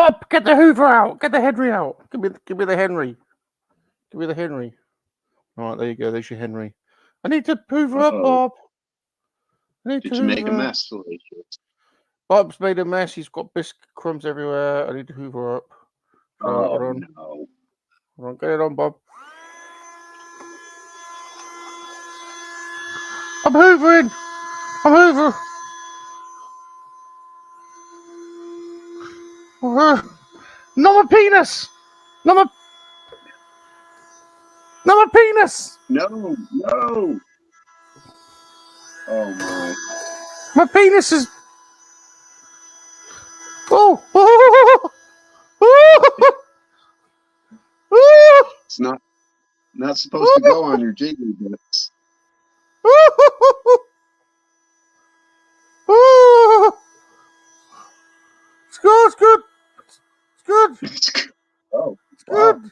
Bob, get the Hoover out. Get the Henry out. Give me the Henry. Give me the Henry. All right, there you go. There's your Henry. I need to Hoover up, Bob. I need Did to you Hoover. make a mess, Salacious? Bob's made a mess. He's got biscuit crumbs everywhere. I need to Hoover up. So, hold on. No. Hold on. Get it on, Bob. I'm hoovering. I'm hoover. Not my penis. Not my penis. No. Oh my. My penis is. Oh. It's not supposed to go on your jiggly bits. It's good. It's good. It's good. It's good. Oh, it's good.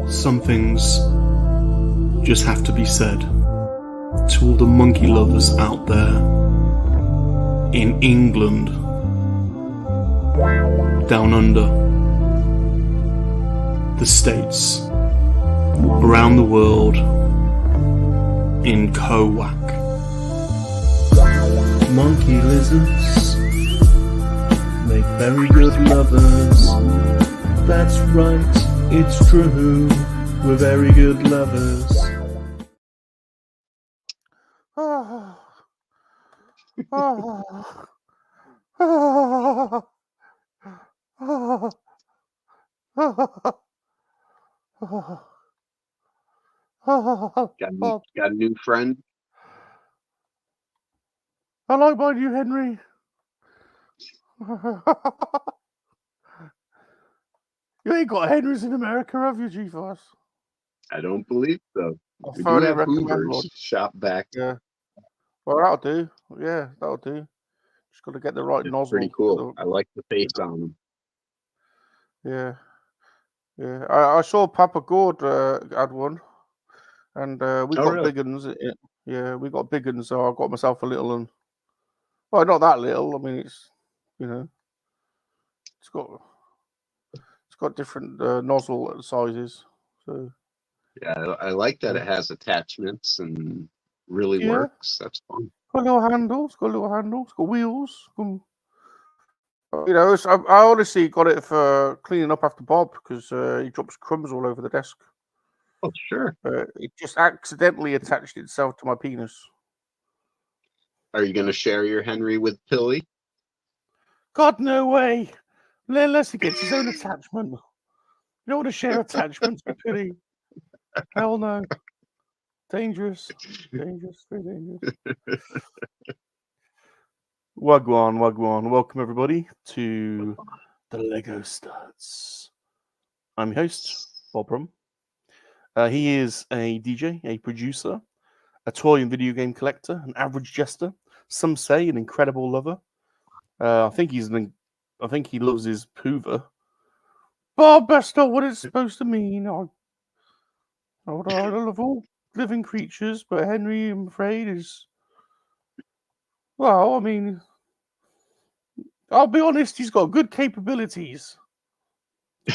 Some things just have to be said to all the monkey lovers out there in England, down under, the States, around the world, in KoWaK. Monkey lizards make very good lovers. That's right, it's true, we're very good lovers. Got a new friend? I like my new Henry. You ain't got Henrys in America, have you, G-Force? I don't believe so. I We do thoroughly have recommend Hoovers one. shop back. Yeah. Well, that'll do. Yeah, that'll do. Just got to get the right It's nozzle. pretty cool. I like the face on them. Yeah. Yeah. I saw Papa Gord had one. And we got really? big ones. Yeah, we got big ones, so I got myself a little one. Well, not that little. I mean, it's, you know, it's got different nozzle sizes. So yeah, I like that it has attachments and really works. That's fun. Got little handles. Got wheels. You know, I honestly got it for cleaning up after Bob because he drops crumbs all over the desk. Oh, sure. It just accidentally attached itself to my penis. Are you going to share your Henry with Pilly? God, no way. Unless he gets his own attachment. You don't want to share attachments with Pilly. Hell no. Dangerous. Very dangerous. Wagwan. Welcome, everybody, to the Lego Studs. I'm your host, Bob Rum. He is a DJ, a producer, a toy and video game collector, an average jester, some say an incredible lover. I think he loves his Hoover. Bob, that's not what it's supposed to mean. I love all living creatures, but Henry, I'm afraid, is... Well, I mean, I'll be honest, he's got good capabilities.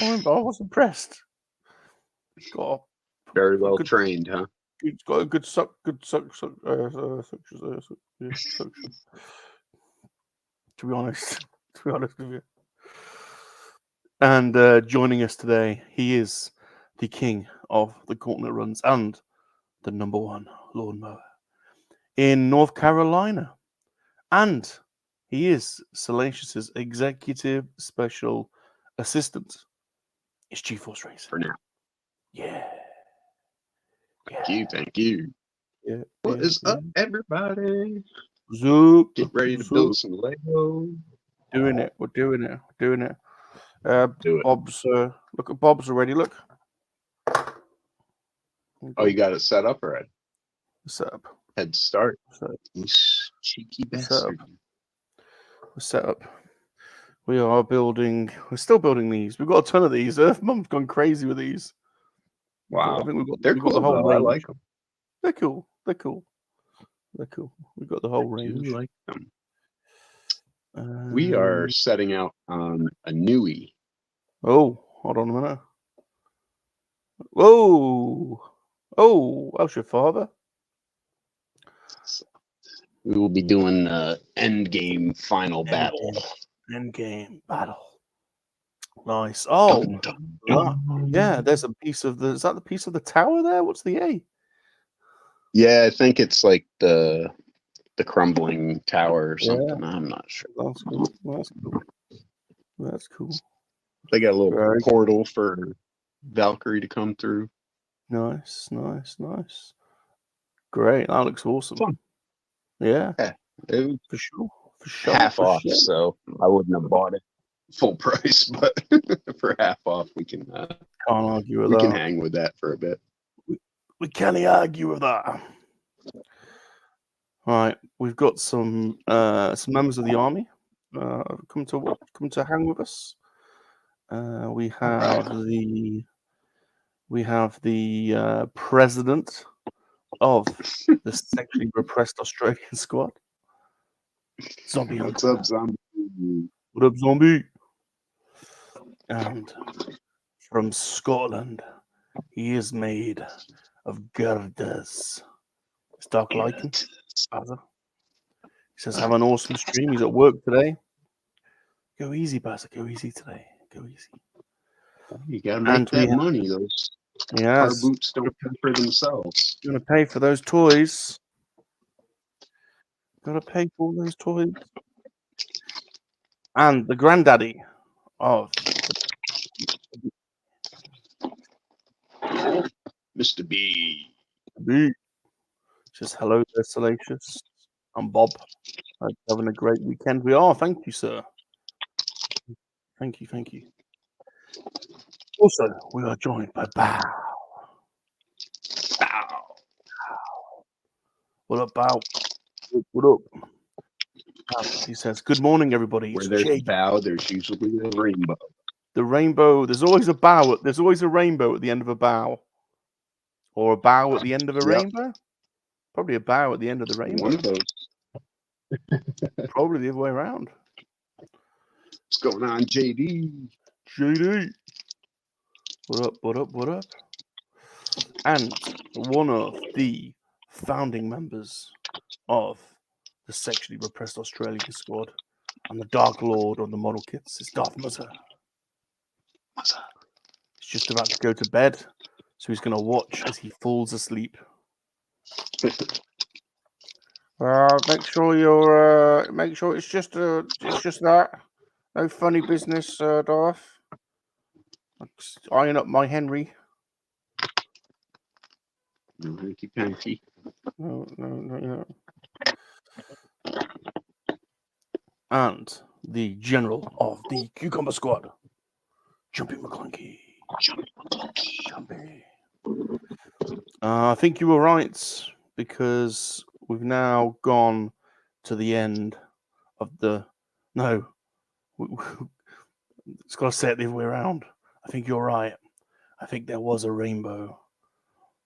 I was impressed. He's got very well trained, huh? He's got a good suction. To be honest with you. And joining us today, he is the king of the gauntlet runs and the #1 lawnmower in North Carolina. And he is Salacious's executive special assistant. It's G-Force Racer. For now. Yeah. Thank you. Yeah. What is up, everybody? Zoop. Get ready to build some Lego. We're doing it. Do it. Bob's look at Bob's already. Look. Oh, you got it set up already. Set up. Head start. Cheeky bastard. We're set up. We are building. We're still building these. We've got a ton of these. Mum's gone crazy with these. Wow. I think They're cool, the whole though. range. I like them. They're cool. We've got the whole range. I do like them. We are setting out on a newie. Oh, hold on a minute. Whoa! Oh, how's your father? We will be doing end game final battle. End game battle. Nice. Oh, Dun, dun, yeah. There's a piece of the. Is that the piece of the tower there? What's the A? Yeah, I think it's like the crumbling tower or Yeah. something. I'm not sure. That's cool. That's cool. That's cool. They got a little Very portal for Valkyrie to come through. nice, nice, nice. Great. That looks awesome. Fun. Yeah, Yeah, it was for sure. For sure. half for off, sure. so I wouldn't have bought it full price, but for half off, we can Can't argue with we that. can hang with that for a bit. We can't argue with that. All right, we've got some members of the army come to hang with us. We have the president of the sexually repressed Australian squad, Zombie. What's up, zombie? What up, zombie? And from Scotland, he is made of girders. It's Dark Lycan. Bazza. He says, have an awesome stream. He's at work today. Go easy, Bazza. Go easy today. Go easy. You gotta make that money. Those car Yes. boots don't pay for themselves. You're going to pay for those toys. Got to pay for all those toys. And the granddaddy of Mr. B. B. Says, hello there, Salacious. I'm Bob. Hope you're having a great weekend. We are. Thank you, sir. Thank you. Thank you. Also, we are joined by Bow. Bow. What up, Bow? What up? He says, good morning, everybody. Where It's there's a Jake. bow, there's usually a rainbow. The rainbow, there's always a bow. There's always a rainbow at the end of a bow. Or a bow at the end of a rainbow. Probably a bow at the end of the rainbow. One of those. Probably the other way around. What's going on, JD? JD. What up, what up, what up? And one of the founding members of the sexually repressed Australian squad and the Dark Lord on the model kits is Darth Muzzer. He's just about to go to bed, so he's going to watch as he falls asleep. Make sure it's just that. No funny business, Darth. Eyeing up my Henry. No hanky panky. No. And the general of the Cucumber Squad, Jumpy McClunky. Jumpy. I think you were right, because we've now gone to the end of the... No. It's got to say it the other way around. I think you're right. I think there was a rainbow.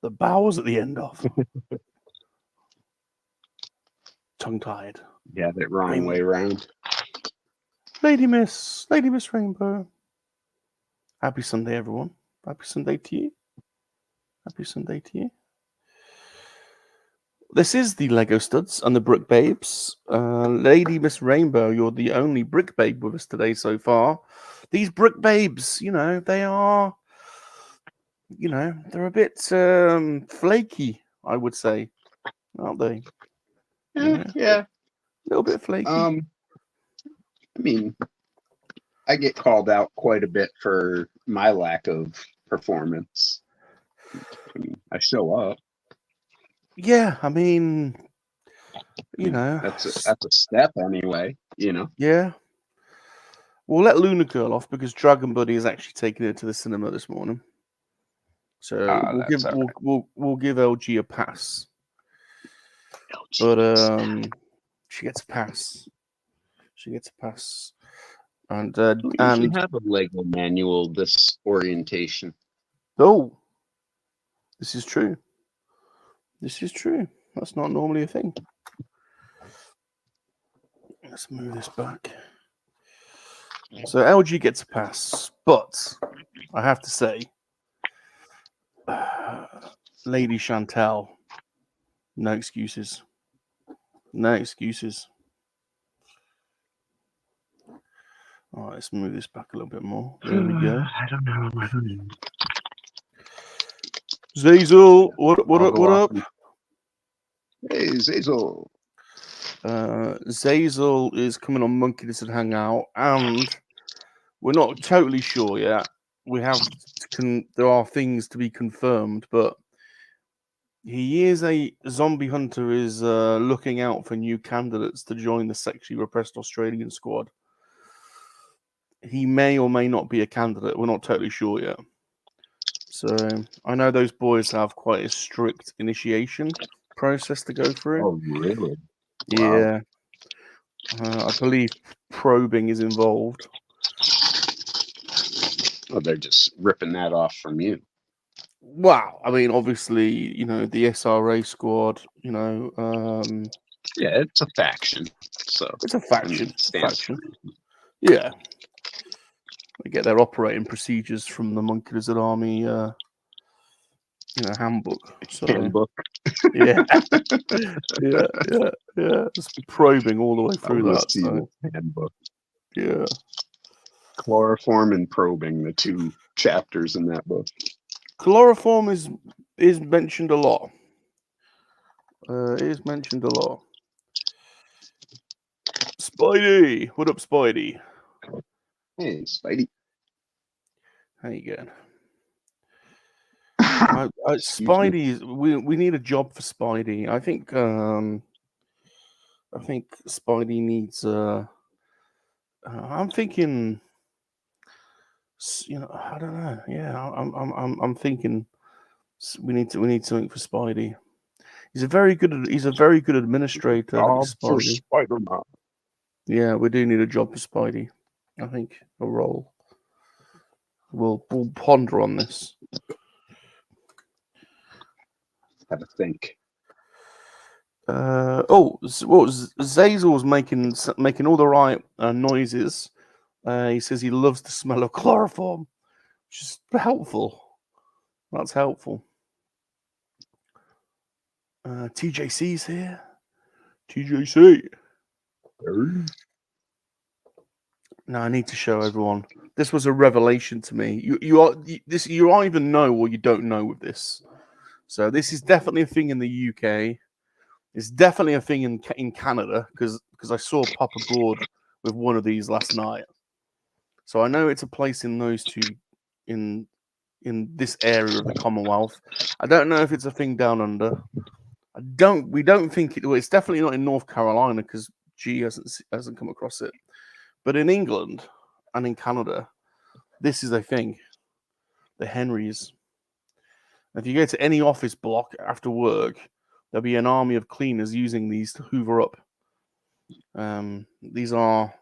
The bow was at the end of. Tongue-tied. Yeah, that wrong way around. Lady Miss Rainbow. Happy Sunday, everyone. Happy Sunday to you. Happy Sunday to you. This is the Lego Studs and the Brick Babes. Lady Miss Rainbow, you're the only Brick Babe with us today so far. These Brick Babes, they are, they're a bit flaky, I would say, aren't they? Yeah. A little bit flaky. I mean, I get called out quite a bit for my lack of performance. I mean, I show up. Yeah, I mean, that's a step anyway. Yeah. We'll let Luna Girl off because Dragon Buddy is actually taking her to the cinema this morning. So we'll give LG a pass. But she gets a pass. She gets a pass. And usually have a Lego manual this orientation. Oh, this is true. This is true. That's not normally a thing. Let's move this back. So LG gets a pass, but I have to say, Lady Chantal, no excuses. No excuses. All right, let's move this back a little bit more. There we go. I don't know. Zazel, what up? What up? Hey, Zazel. Zazel is coming on MoNKeY-LiZaRD Hangout, and we're not totally sure yet. We have there are things to be confirmed, but he is a zombie hunter. Is looking out for new candidates to join the sexually repressed Australian squad. He may or may not be a candidate. We're not totally sure yet. So I know those boys have quite a strict initiation process to go through. Oh, really? Yeah. I believe probing is involved. Oh, they're just ripping that off from you. Wow. I mean, obviously, you know, the SRA squad, you know. Yeah, it's a faction. So It's a faction. It's a stands faction. Yeah. They get their operating procedures from the MoNKeY-LiZaRD Army, you know, handbook. So, handbook. yeah. Yeah. Just probing all the way through that. See So, the handbook. yeah. Chloroform and probing, the two chapters in that book. Chloroform is mentioned a lot. It is mentioned a lot. Spidey, what up, Spidey? Hey, Spidey. How you going? Spidey, we need a job for Spidey. I think Spidey needs. I'm thinking. You know, I don't know. Yeah, I'm thinking we need something for Spidey. He's a very good administrator. Job for Spidey. Spider-Man. Yeah, we do need a job for Spidey. I think a role. We'll ponder on this. Have a think. Zazel's making all the right noises. He says he loves the smell of chloroform, which is helpful. That's helpful. TJC's here. TJC. Now I need to show everyone. This was a revelation to me. You either know or you don't know with this. So this is definitely a thing in the UK. It's definitely a thing in Canada because I saw Papa Gord with one of these last night. So I know it's a place in those two in this area of the Commonwealth. I don't know if it's a thing down under. We don't think it. Well, it's definitely not in North Carolina because G hasn't come across it. But in England and in Canada, this is a thing. The Henrys. If you go to any office block after work, there'll be an army of cleaners using these to hoover up. These are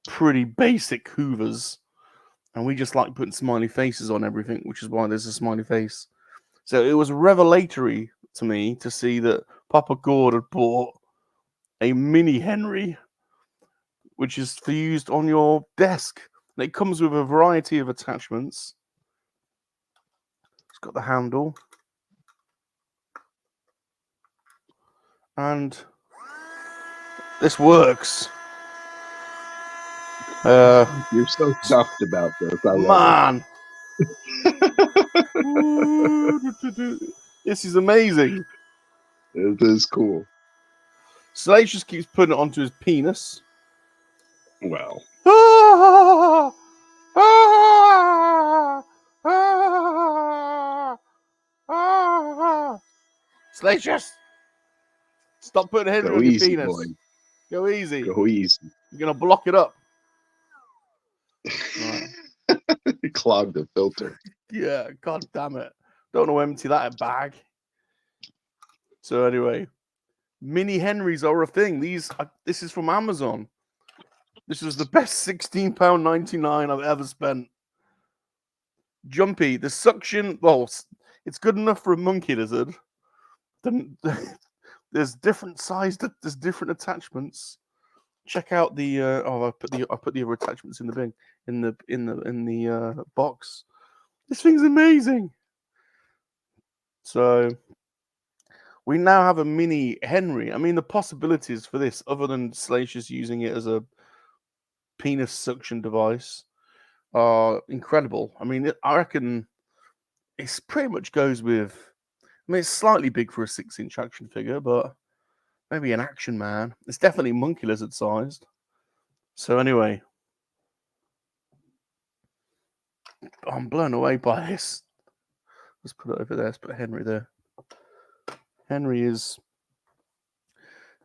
pretty basic hoovers. And we just like putting smiley faces on everything, which is why there's a smiley face. So it was revelatory to me to see that Papa Gord had bought a mini Henry, which is for used on your desk. And it comes with a variety of attachments. It's got the handle. And this works. You're so stuffed about this. I love it. This is amazing. It is cool. Salacious keeps putting it onto his penis. Well. Salacious! Stop putting Henry on your penis. Boy. Go easy. Go easy. You're going to block it up. Right. Clog the filter. Yeah, god damn it. Don't want to empty that bag. So anyway, mini Henrys are a thing. This is from Amazon. This was the best £16.99 I've ever spent. Jumpy, the suction, well, it's good enough for a MoNKeY-LiZaRD. There's different sized, there's different attachments. check out the I put the other attachments in the bin in the box. This thing's amazing. So we now have a mini Henry. I mean, the possibilities for this, other than Salacious using it as a penis suction device, are incredible. I mean, I reckon it pretty much goes with. I mean, it's slightly big for a 6-inch action figure, but maybe an Action Man. It's definitely MoNKey-LiZaRD sized. So anyway, I'm blown away by this. Let's put it over there. Let's put Henry there. Henry is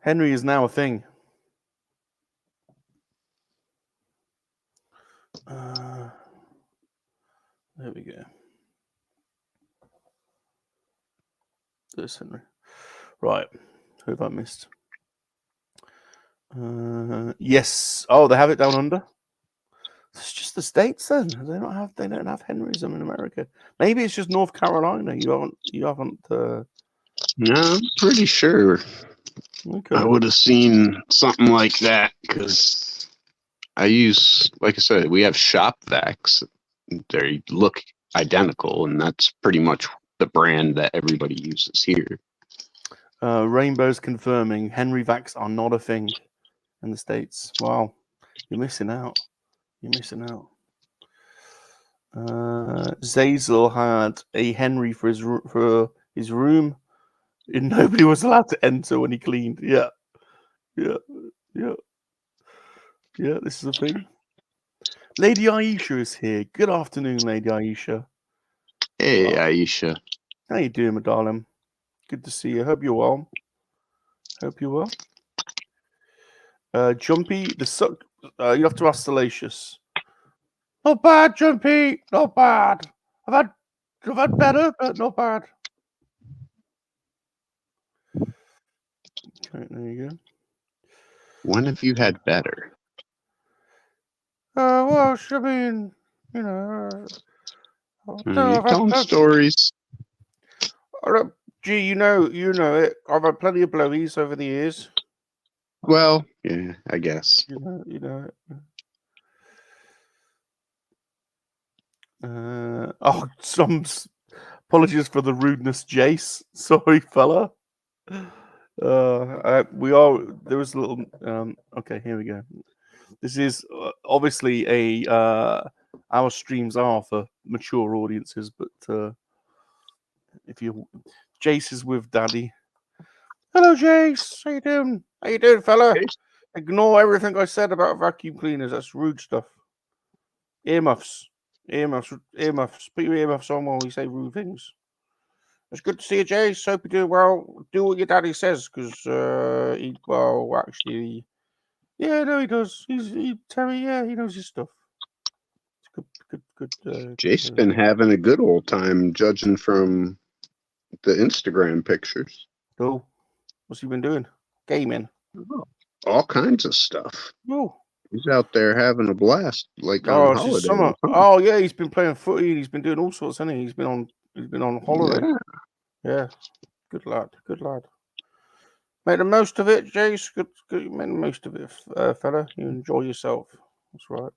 now a thing. There we go. There's Henry. Right. Who have I missed? Yes. Oh, they have it down under. It's just the States then. They don't have Henrys in America. Maybe it's just North Carolina. You haven't. No, I'm pretty sure. Okay. I would have seen something like that because I use, like I said, we have shop vacs. They look identical, and that's pretty much the brand that everybody uses here. Rainbow's confirming Henry vacs are not a thing in the States. Wow, you're missing out. You're missing out. Zazel had a Henry for his room, and nobody was allowed to enter when he cleaned. Yeah. This is a thing. Lady Aisha is here. Good afternoon, Lady Aisha. Hey, Aisha. How you doing, my darling? Good to see you. Hope you're well. Jumpy, the suck. You have to ask Salacious. Not bad, Jumpy. Not bad. I've had better, but not bad. Okay, there you go. When have you had better? Well, I mean, you know. You're telling stories. Gee, you know it. I've had plenty of blowies over the years. Well, yeah, I guess. You know it. Some apologies for the rudeness, Jace. Sorry, fella. There was a little. Okay, here we go. This is obviously our streams are for mature audiences, but if you Jace is with Daddy. Hello, Jace. How you doing? How you doing, fella? Jace. Ignore everything I said about vacuum cleaners. That's rude stuff. Earmuffs. Put your earmuffs on while we say rude things. It's good to see you, Jace. Hope you're doing well. Do what your daddy says, because actually, yeah, no, he does. Terry, yeah, he knows his stuff. It's good. Jake's been having a good old time, judging from the Instagram pictures. Cool. What's he been doing? Gaming. All kinds of stuff. Oh. He's out there having a blast, like on holiday. Summer. Oh yeah, he's been playing footy. He's been doing all sorts, hasn't he? He's been on holiday. Yeah. Good lad. Make the most of it, Jace. Good. Make the most of it, fella. You enjoy yourself. That's right.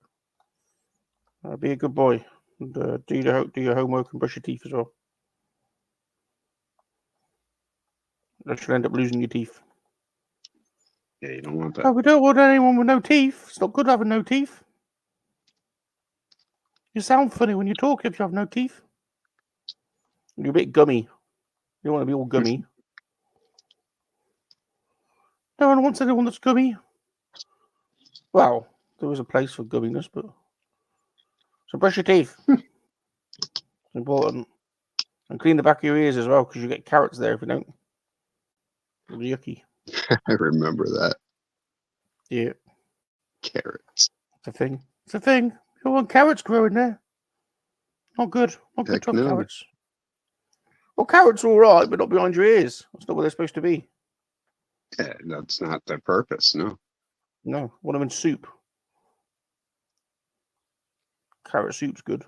Be a good boy. And do your homework and brush your teeth as well. Or you'll end up losing your teeth. Yeah, you don't want that. Oh, we don't want anyone with no teeth. It's not good having no teeth. You sound funny when you talk if you have no teeth. You're a bit gummy. You don't want to be all gummy. No one wants anyone that's gummy. Well, there is a place for gumminess, but... So brush your teeth. It's important. And clean the back of your ears as well, because you get carrots there if you don't. It's yucky. I remember that. Yeah. Carrots. It's a thing. You don't want carrots growing there. Not good. Not good to have carrots. Well, carrots are all right, but not behind your ears. That's not what they're supposed to be. Yeah, that's not their purpose, no. No, want them in soup. Carrot soup's good.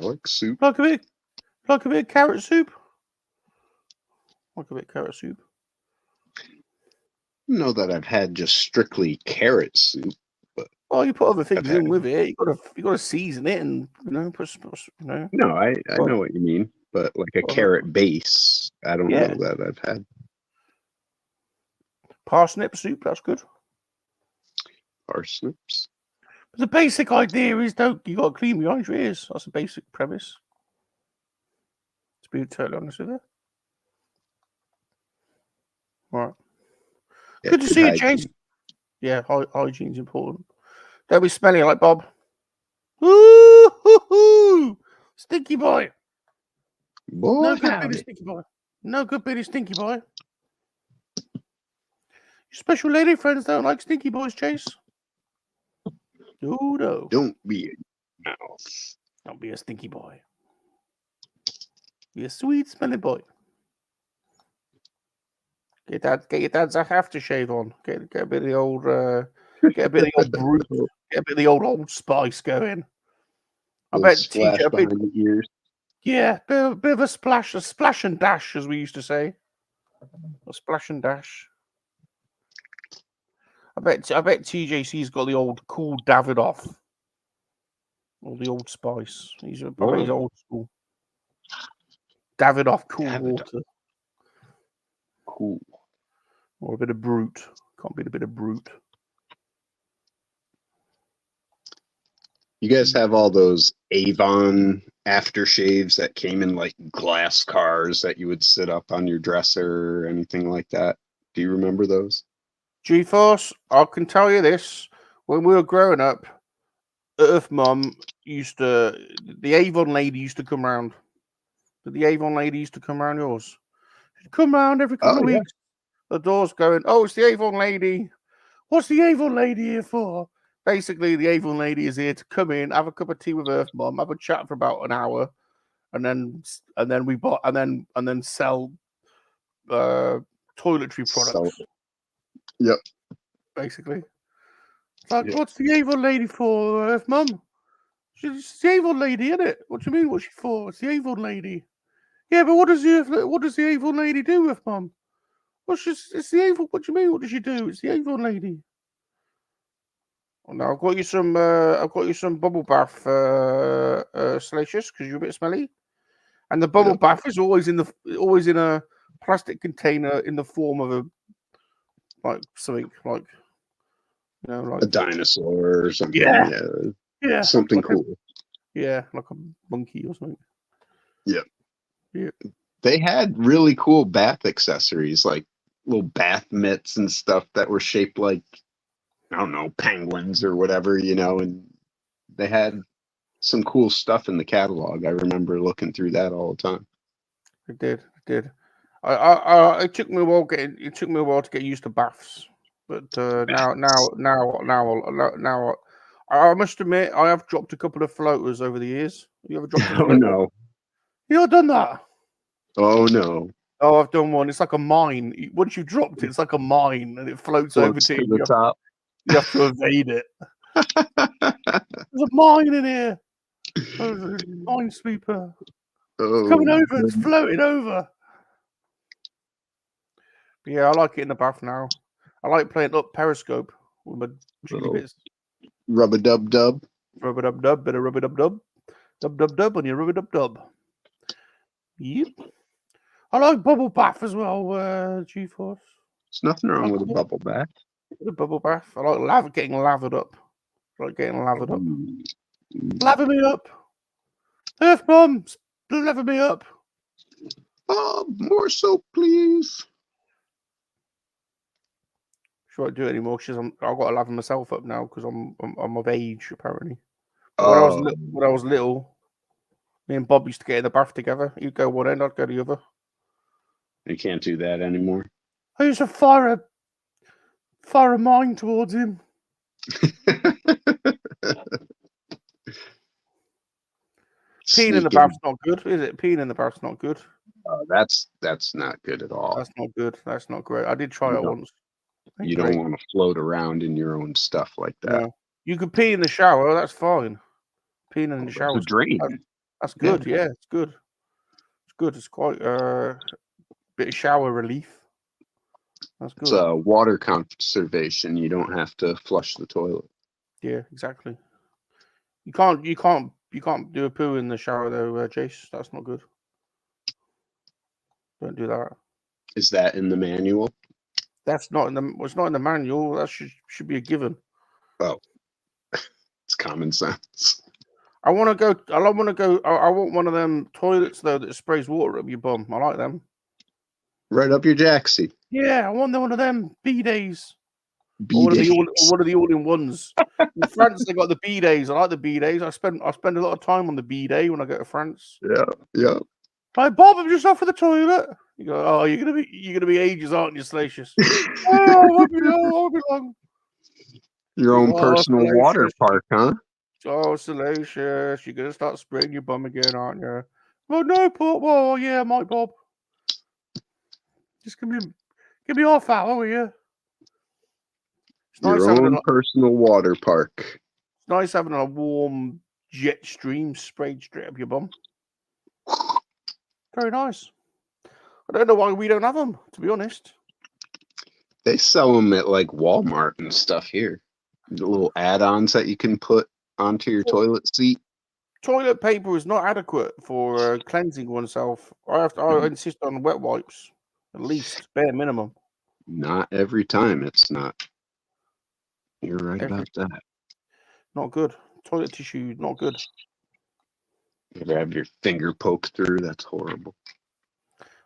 I like soup. Like a bit of carrot soup. Like a bit of carrot soup. know that I've had just strictly carrot soup. Well, you put other things had- in with it. You got to season it, and put No, I know what you mean, but like a carrot base, I don't know that I've had. Parsnip soup, that's good. Parsnips. But the basic idea is you got to clean behind your ears. That's the basic premise. To be totally honest with you. Right. Yeah, Good to see you, Chase. Yeah, hygiene's important. Don't be smelly like Bob. Ooh, stinky boy. Boy, No good being a stinky boy. No good being a stinky boy. Your special lady friends don't like stinky boys, Chase. No. Don't be a mouse. Don't be a stinky boy. Be a sweet smelling boy. Get your dad's aftershave on. Get a bit of the old get a bit of the old brute. Get a bit of the old Spice going. I bet splash TJ behind the ears. Yeah, bit of a splash and dash, as we used to say. A splash and dash. I bet TJC's got the old cool Davidoff. Or the old Spice. He's old school. Davidoff cool water. Cool. Or a bit of brute. Can't beat a bit of brute. You guys have all those Avon aftershaves that came in like glass cars that you would sit up on your dresser or anything like that. Do you remember those? GeForce, I can tell you this. When we were growing up, Earth Mum the Avon lady used to come round. But the Avon lady used to come round yours. She'd come round every couple of weeks. The door's going, oh, it's the Avon lady. What's the Avon lady here for? Basically, the Avon lady is here to come in, have a cup of tea with Earth Mum, have a chat for about an hour, and then sell toiletry products. Yep. Basically. It's like, what's the Avon lady for, Earth Mum? She's the Avon lady, isn't it? What do you mean? What's she for? It's the Avon lady. Yeah, but what does the Avon lady do, Earth Mum? It's the Avon. What do you mean? What does she do? It's the Avon lady. Oh, no, I've got you some bubble bath, Salacious, because you're a bit smelly. And the bubble bath is always in a plastic container in the form of something like like a dinosaur or something. Yeah. Something like cool. Like a monkey or something. Yeah. Yeah. They had really cool bath accessories, like little bath mitts and stuff that were shaped like, I don't know, penguins or whatever, and they had some cool stuff in the catalog. I remember looking through that all the time. It did. It took me a while to get used to baths, but now I must admit I have dropped a couple of floaters over the years. You ever dropped a floater? Oh no! You ever done that? Oh no! Oh, I've done one. It's like a mine. Once you dropped it, it's like a mine, and it floats over to you. The top. You have to evade it. There's a mine in here. Minesweeper. It's coming over. It's floating over. Yeah, I like it in the bath now. I like playing up Periscope with my chili bits. Rub-a-dub-dub. Rub-a-dub-dub, bit of rub-a-dub-dub. Dub-dub-dub on your rub-a-dub-dub. Yep. I like bubble bath as well, GeForce. There's nothing wrong with a bubble bath. The bubble bath. I like getting lathered up. Lather me up. Earth Mum, lather me up. Oh, more soap, please. She won't do it anymore because I've got to lather myself up now because I'm of age apparently. But when I was little, me and Bob used to get in the bath together. He'd go one end, I'd go the other. You can't do that anymore. I used to fire a mine towards him. Peeing in the bath's not good, is it? Peeing in the bath's not good. That's not good at all. That's not good. That's not great. I did try it once. You don't want to float around in your own stuff like that. No. You could pee in the shower. That's fine. Peeing in the shower. It's a drain. That's good. Yeah, it's good. It's good. It's quite a bit of shower relief. That's It's good. water conservation. You don't have to flush the toilet. Yeah, exactly. You can't do a poo in the shower though, Jace. That's not good. Don't do that. Is that in the manual? That's not in the. It's not in the manual. That should be a given. Oh, it's common sense. I want to go. I want to go. I want one of them toilets though that sprays water up your bum. I like them. Right up your jacksie. Yeah, I want one of them bidets. Or B-days. one of the all-in-ones. In France, they got the bidets. I like the bidets. I spend a lot of time on the bidet when I go to France. Yeah. Hi, Bob. I'm just off for the toilet. You go. Oh, you're gonna be ages, aren't you, Salacious? Oh, I won't be long. Your own personal water Salacious. park, huh? Oh, Salacious, you're gonna start spraying your bum again, aren't you? Well, no, Bob. Well, yeah, Mike, Bob. Just give me half hour, will you? It's nice Your having own personal water park. It's nice having a warm jet stream sprayed straight up your bum. Very nice. I don't know why we don't have them, to be honest. They sell them at like Walmart and stuff here. The little add-ons that you can put onto your toilet seat. Toilet paper is not adequate for cleansing oneself. I insist on wet wipes, at least, bare minimum. Not every time it's not. You're right about that. Not good. Toilet tissue, not good. You ever have your finger poked through? That's horrible.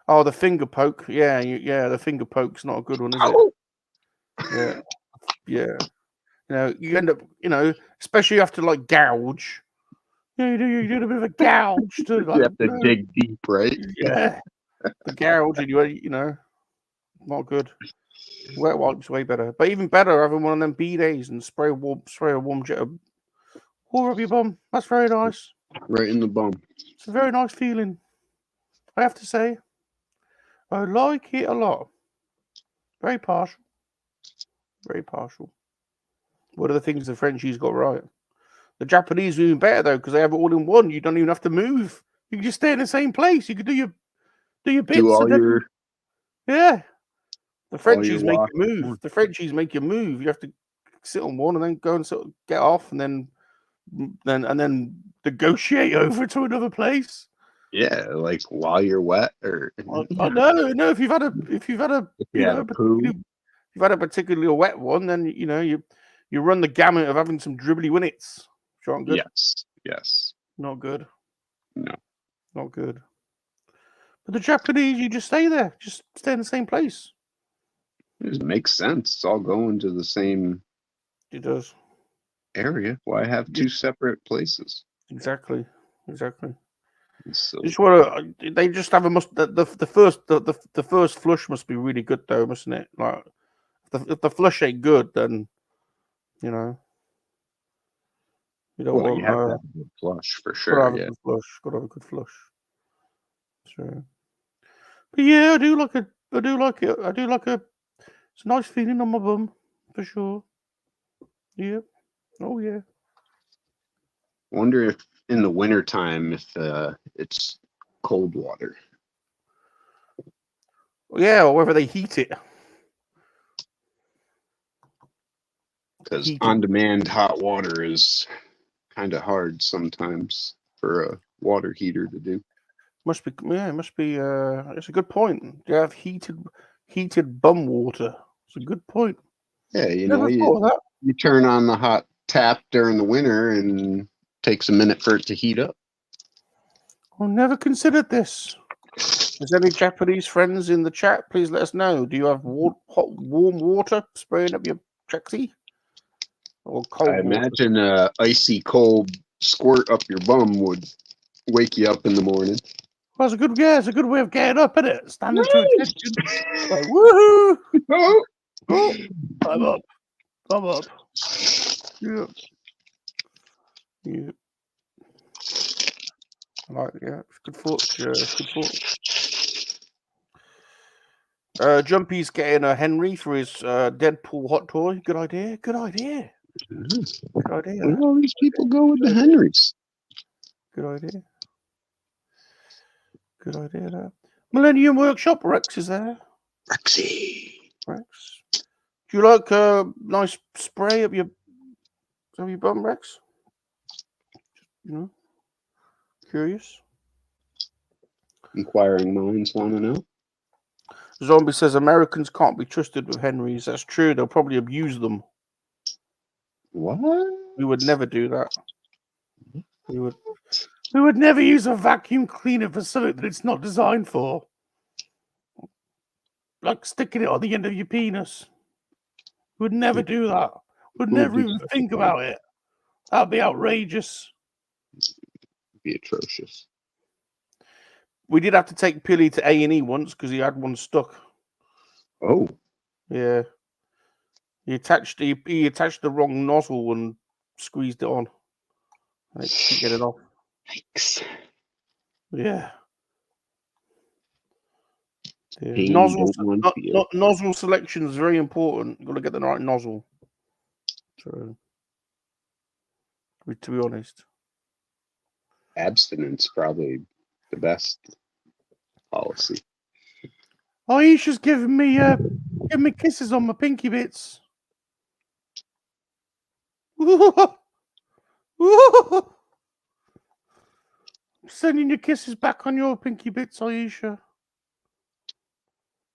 Oh, the finger poke. Yeah, the finger poke's not a good one, is it? Yeah. You end up, especially after like gouge. Yeah, you do a bit of a gouge to like, You have to dig deep, right? Yeah. The gouge and not good. Wet wipes way better. But even better having one of them bidets and spray a warm jet of water up your bum. That's very nice. Right in the bum. It's a very nice feeling. I have to say. I like it a lot. Very partial. Very partial. What are the things the Frenchies got right? The Japanese are even better though, because they have it all in one. You don't even have to move. You can just stay in the same place. You can do your bits. Do all your yeah. The Frenchies make walk. you move. The Frenchies make you move. You have to sit on one and then go and sort of get off and then negotiate over to another place. Yeah, like while you're wet or I know. If you've had a particularly wet one, then you run the gamut of having some dribbly winnets. Sure, good. Yes. Not good. No. Not good. But the Japanese, you just stay there. Just stay in the same place. It makes sense. It's all going to the same It does. area. Why have two separate places? Exactly. So, They just have the first flush must be really good though, mustn't it? Like if the flush ain't good, then you don't want you have to have a good flush for sure. Gotta have a good flush. Sure. But yeah, I do like it. It's a nice feeling on my bum for sure. Yeah. Oh yeah. Wonder if in the wintertime if it's cold water. Yeah, or whether they heat it. Because on-demand hot water is kind of hard sometimes for a water heater to do. Must be. It's a good point. You have heated bum water. It's a good point. Yeah, you turn on the hot tap during the winter and it takes a minute for it to heat up. I've never considered this. Is there any Japanese friends in the chat? Please let us know. Do you have hot, warm water spraying up your tracksie? Or cold I imagine icy cold squirt up your bum would wake you up in the morning. Well, it's a good way of getting up, isn't it? Standing to attention. Like, woohoo! Oh, I'm up. Yeah. I like it, yeah. It's good thought. Jumpy's getting a Henry for his Deadpool hot toy. Good idea. Good idea. Where all these people go with the Henrys? Good idea. That. Millennium Workshop, Rex is there. Rexy. Rex. Do you like a nice spray up your bum, Rex? You know, curious. Inquiring minds want to know. Zombie says Americans can't be trusted with Henrys. That's true. They'll probably abuse them. What? We would never do that. We would never use a vacuum cleaner for something that it's not designed for. Like sticking it on the end of your penis. We'd never do that. We'd never even think about it. That'd be outrageous. Be atrocious. We did have to take Pilly to A&E once because he had one stuck. Oh. Yeah. He attached the wrong nozzle and squeezed it on. And it couldn't get it off. Yikes. Yeah. Nozzle selection is very important. You've got to get the right nozzle. So, to be honest. Abstinence probably the best policy. Oh, he's just giving me kisses on my pinky bits. Sending your kisses back on your pinky bits, Aisha.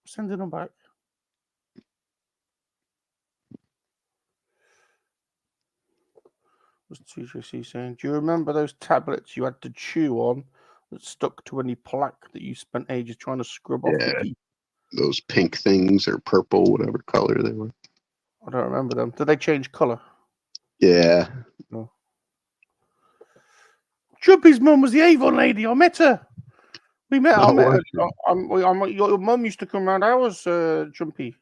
Sending them back. What's TJC saying? Do you remember those tablets you had to chew on that stuck to any plaque that you spent ages trying to scrub off your teeth? Those pink things or purple, whatever color they were. I don't remember them. Did they change color? Yeah. No. Jumpy's mum was the Avon lady. I met her. We met. I met her. Your mum used to come around ours, Jumpy.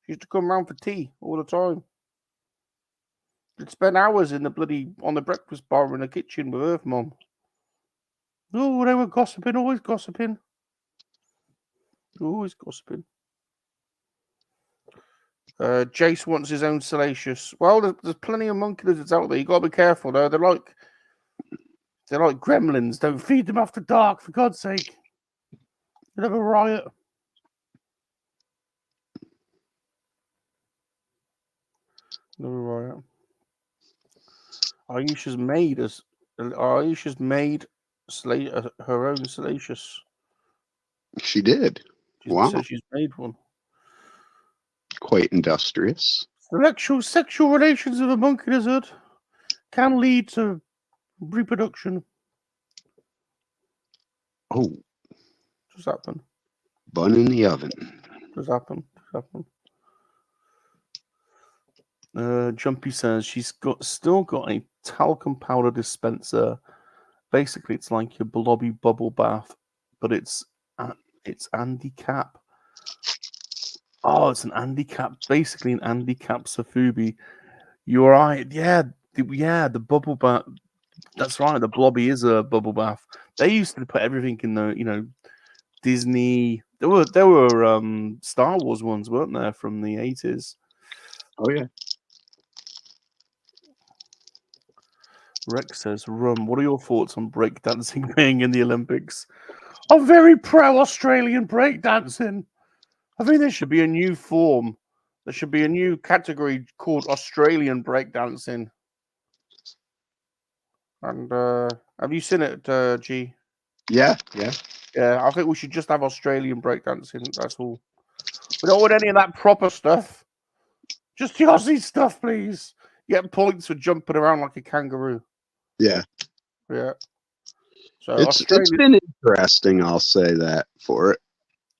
She used to come around for tea all the time. She'd spend hours in on the breakfast bar in the kitchen with her mum. Oh, they were gossiping, always gossiping. Always gossiping. Jace wants his own Salacious. Well, there's plenty of monkey lizards out there. You got to be careful, though. They're like gremlins. Don't feed them after dark, for God's sake. You'll have a riot. Aisha's made her own Salacious. She did. Wow. So she's made one. Quite industrious. Sexual relations with a monkey lizard can lead to reproduction. Oh. Does happen. Bun in the oven. Does happen. Jumpy says she's still got a talcum powder dispenser. Basically, it's like your blobby bubble bath, but it's handicap. Oh, it's an handicap. Basically, an handicap Safubi. You're right. Yeah, the bubble bath. That's right. The blobby is a bubble bath. They used to put everything in the Disney. There were Star Wars ones, weren't there, from the 80s? Oh yeah. Rex says, Rum, what are your thoughts on breakdancing being in the Olympics? I'm very pro-Australian breakdancing. I think there should be a new form. There should be a new category called Australian breakdancing. And have you seen it, G? Yeah. Yeah, I think we should just have Australian breakdancing. That's all. We don't want any of that proper stuff. Just the Aussie stuff, please. You get points for jumping around like a kangaroo. Yeah. So it's been interesting, I'll say that for it.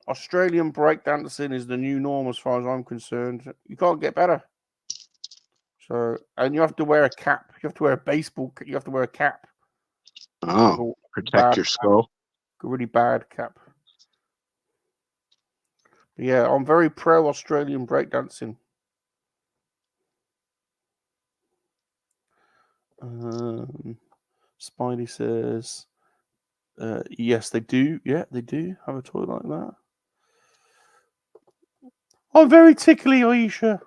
Australian breakdancing is the new norm as far as I'm concerned. You can't get better. So, and you have to wear a cap. You have to wear a baseball. You have to wear a cap. Oh, protect your skull. A really bad cap. But yeah, I'm very pro Australian breakdancing. Spidey says, yes, they do. Yeah, they do have a toy like that. I'm very tickly, Aisha.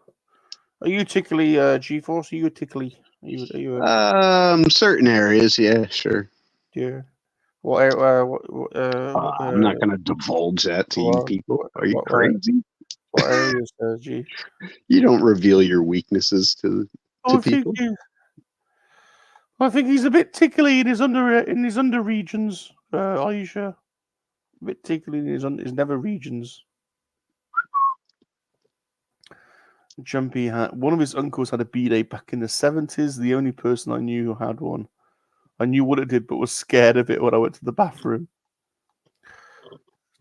Are you tickly, G-Force? Are you tickly? Certain areas, yeah, sure. Yeah. I'm not going to divulge that to you people. Are you crazy? What area, Sergi? You don't reveal your weaknesses to I think people. I think he's a bit tickly in his under regions, Aisha. A bit tickly in his nether regions. Jumpy hat. One of his uncles had a B-Day back in the 70s. The only person I knew who had one. I knew what it did, but was scared of it when I went to the bathroom.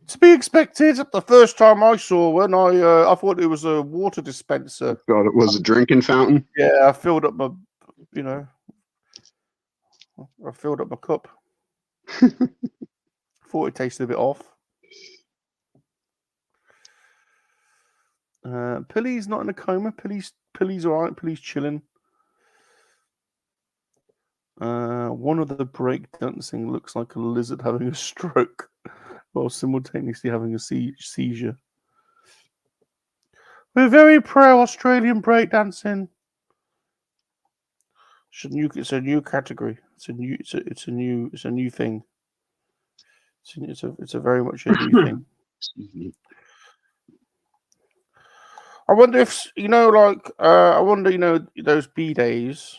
To be expected. The first time I saw one, I thought it was a water dispenser. Thought it was a drinking fountain. Yeah, I filled up my, I filled up my cup. Thought it tasted a bit off. Pilly's not in a coma. Pilly's all right. Pilly's chilling. One of the breakdancing looks like a lizard having a stroke while simultaneously having a seizure. We're very pro Australian breakdancing. It's a new category. It's a new thing. It's a very much a new thing. I wonder if I wonder those B-Days,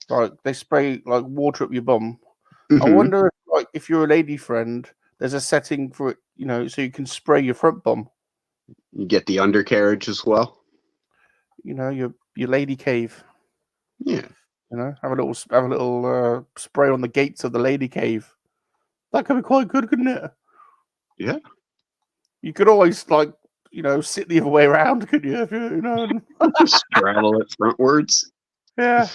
like they spray like water up your bum. I wonder if you're a lady friend, there's a setting for it, so you can spray your front bum. You get the undercarriage as well. Your lady cave. Yeah. Have a little spray on the gates of the lady cave. That could be quite good, couldn't it? Yeah. You could always sit the other way around, could you? If Straddle it frontwards. Yeah.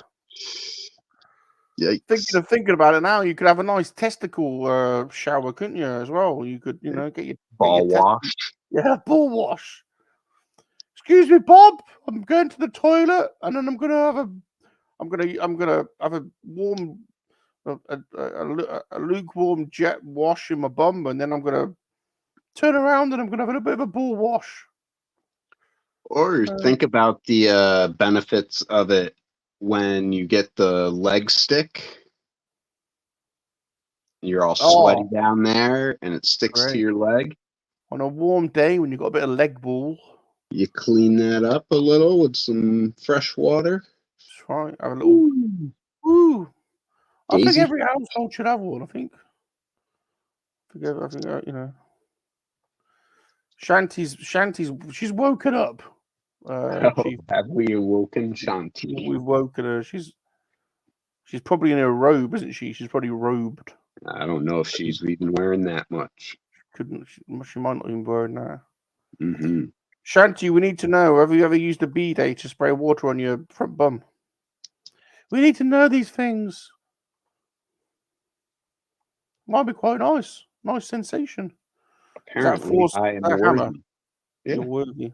Yikes. Thinking about it now, you could have a nice testicle shower, couldn't you? As well, you could get your ball wash. Yeah, ball wash. Excuse me, Bob. I'm going to the toilet, and then I'm gonna have a warm, a lukewarm jet wash in my bum, and then I'm gonna turn around and I'm gonna have a bit of a ball wash. Or think about the benefits of it when you get the leg stick. You're all sweaty down there, and it sticks to your leg. On a warm day when you've got a bit of leg ball. You clean that up a little with some fresh water. That's right. Have a little. Woo! I think Daisy. every household should have one. I think Shanty's. She's woken up. Have we awoken Shanti? We've woken her. She's probably in a robe, isn't she? She's probably robed. I don't know if she's even wearing that much. She might not even be wearing that. Mm-hmm. Shanty, we need to know, have you ever used a B-Day to spray water on your front bum? We need to know these things. Might be quite nice. Nice sensation. Apparently, I am worthy. Yeah. You're worthy.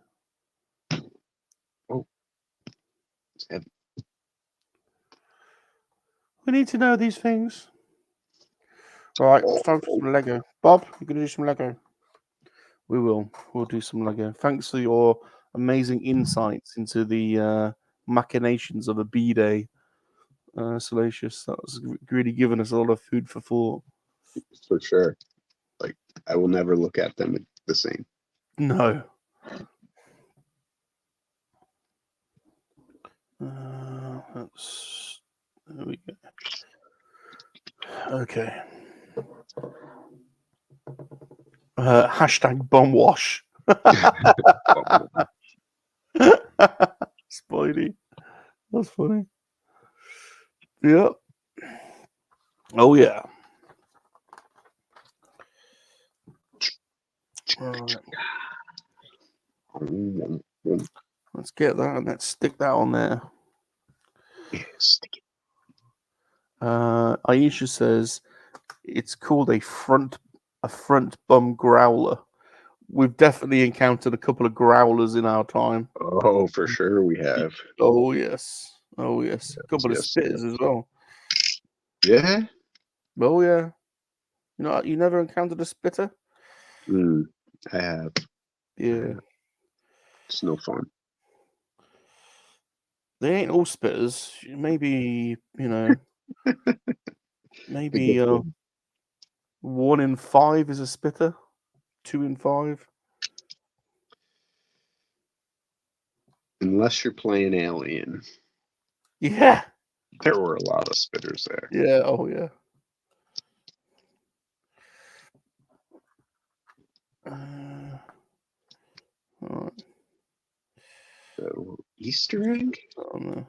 Oh. It's heavy. We need to know these things. Right, it's time for some Lego. Bob, you're going to do some Lego? We will. We'll do some Lego. Thanks for your amazing insights into the machinations of a B-Day, Salacious. That's really given us a lot of food for thought. For sure. Like, I will never look at them the same. No. There we go. Okay. Hashtag bum wash. Spidey. That's funny. Yep. Oh, yeah. Right. Let's get that and let's stick that on there. Aisha says it's called a front bum growler. We've definitely encountered a couple of growlers in our time. Oh, for sure we have. Oh yes. Oh yes. A couple of spitters as well. Yeah. Oh yeah. You never encountered a spitter? I have. Yeah. It's no fun. They ain't all spitters. Maybe, maybe 1 in 5 is a spitter. 2 in 5. Unless you're playing Alien. Yeah. There were a lot of spitters there. Yeah. Oh, yeah. All right. So, Easter egg? Oh, no.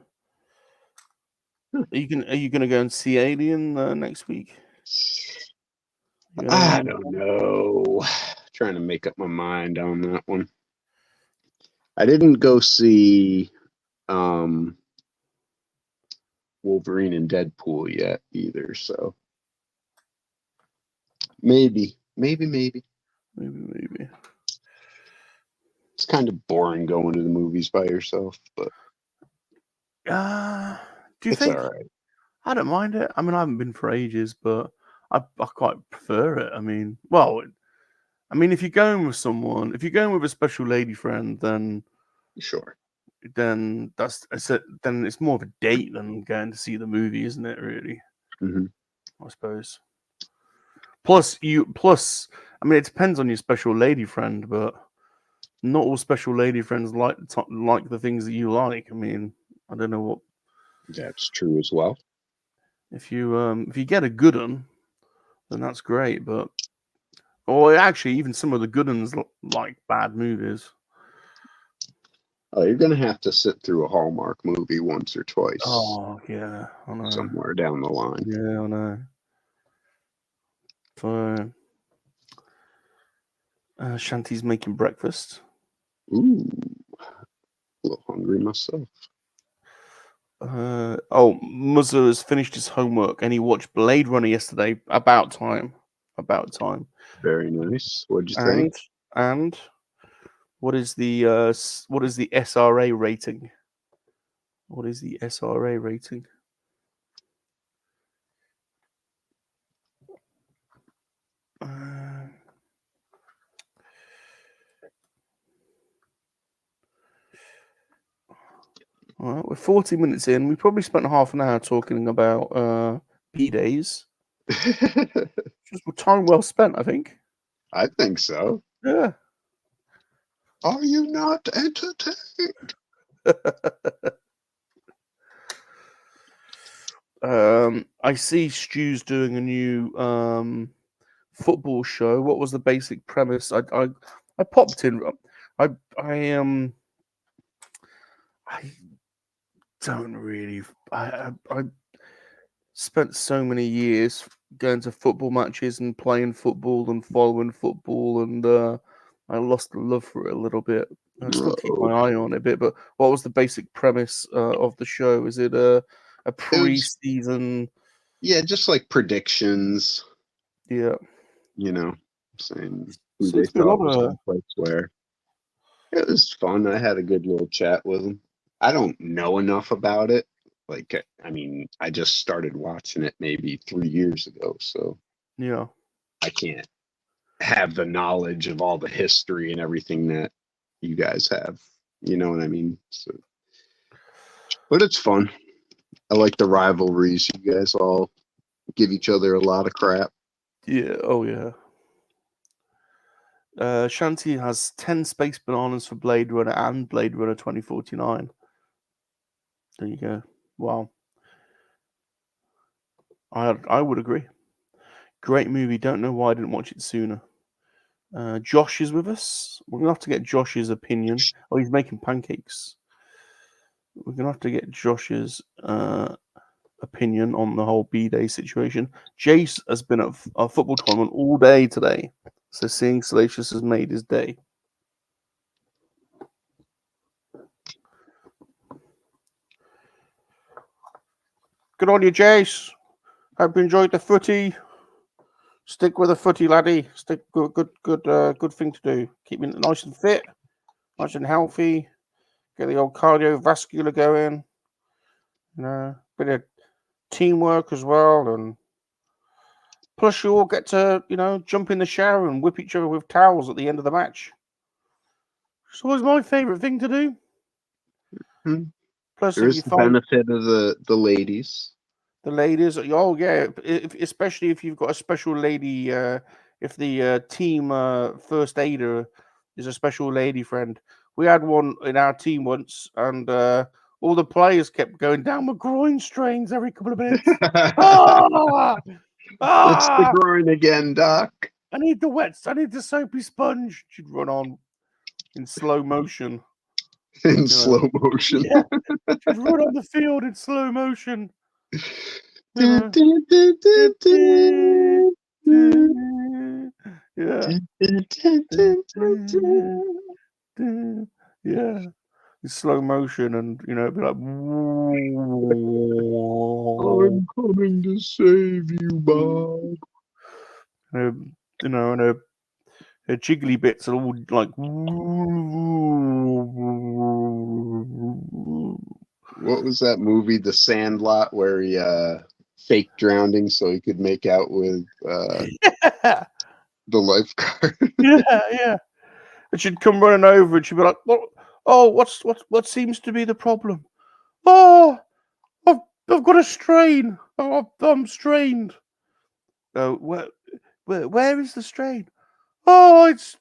Are you gonna go and see Alien next week? I don't know. Trying to make up my mind on that one. I didn't go see Wolverine and Deadpool yet either, so maybe. Maybe. It's kind of boring going to the movies by yourself, but Do you it's think? all right. I don't mind it. I mean, I haven't been for ages, but I quite prefer it. I mean, well, if you're going with someone, if you're going with a special lady friend, then Sure. then then it's more of a date than going to see the movie, isn't it? Really, Mm-hmm. I suppose. Plus, it depends on your special lady friend, but not all special lady friends like the things that you like. I mean, I don't know what. That's true as well. If you get a good one, then that's great. But or actually, even some of the good ones like bad movies. Oh, you're gonna have to sit through a Hallmark movie once or twice. Oh yeah, I know. Somewhere down the line. Yeah, I know. So, Shanti's making breakfast. Ooh, a little hungry myself. Muzzer has finished his homework and he watched Blade Runner yesterday. About time. Very nice. What'd you think? And what is the SRA rating? What is the SRA rating? All right, we're 40 minutes in. We probably spent half an hour talking about B-days. Just time well spent, I think. I think so. Yeah. Are you not entertained? I see Stu's doing a new football show. What was the basic premise? I popped in. I don't really. I spent so many years going to football matches and playing football and following football, and I lost the love for it a little bit. I still keep my eye on it a bit. But what was the basic premise of the show? Is it a pre-season? Yeah, just like predictions. Yeah. You know, saying who they thought was going to play where. It was fun. I had a good little chat with him. I don't know enough about it. Like, I mean, I just started watching it maybe 3 years ago, so yeah, I can't have the knowledge of all the history and everything that you guys have. You know what I mean? So, but it's fun. I like the rivalries. You guys all give each other a lot of crap. Yeah. Oh yeah. Shanti has 10 space bananas for Blade Runner and Blade Runner 2049. There you go. Wow. I would agree. Great movie. Don't know why I didn't watch it sooner. Josh is with us. We're gonna have to get Josh's opinion. Oh, he's making pancakes. We're gonna have to get Josh's opinion on the whole B-Day situation. Jace has been at a football tournament all day today, so seeing Salacious has made his day. Good on you, Jace. Hope you enjoyed the footy. Stick with the footy, laddie. Stick good thing to do. Keep me nice and fit, nice and healthy. Get the old cardiovascular going. You know, bit of teamwork as well, and plus you all get to jump in the shower and whip each other with towels at the end of the match. It's always my favourite thing to do. Hmm. Plus, there's the benefit of the ladies. The ladies, oh yeah, especially if you've got a special lady. If the team first aider is a special lady friend, we had one in our team once, and all the players kept going down with groin strains every couple of minutes. Ah! It's the Ah! groin again, Doc. I need the soapy sponge. She'd run on in slow motion. In slow motion. Yeah, she'd run on the field in slow motion. Yeah. Yeah, in slow motion, and it'd be like, I'm coming to save you, Bob. and her jiggly bits are all like. What was that movie, The Sandlot, where he fake drowning so he could make out with Yeah, the lifeguard? yeah. And she'd come running over, and she'd be like, "What? Oh, what seems to be the problem? Oh, I've got a strain. I'm strained. Oh, where is the strain? Oh, it's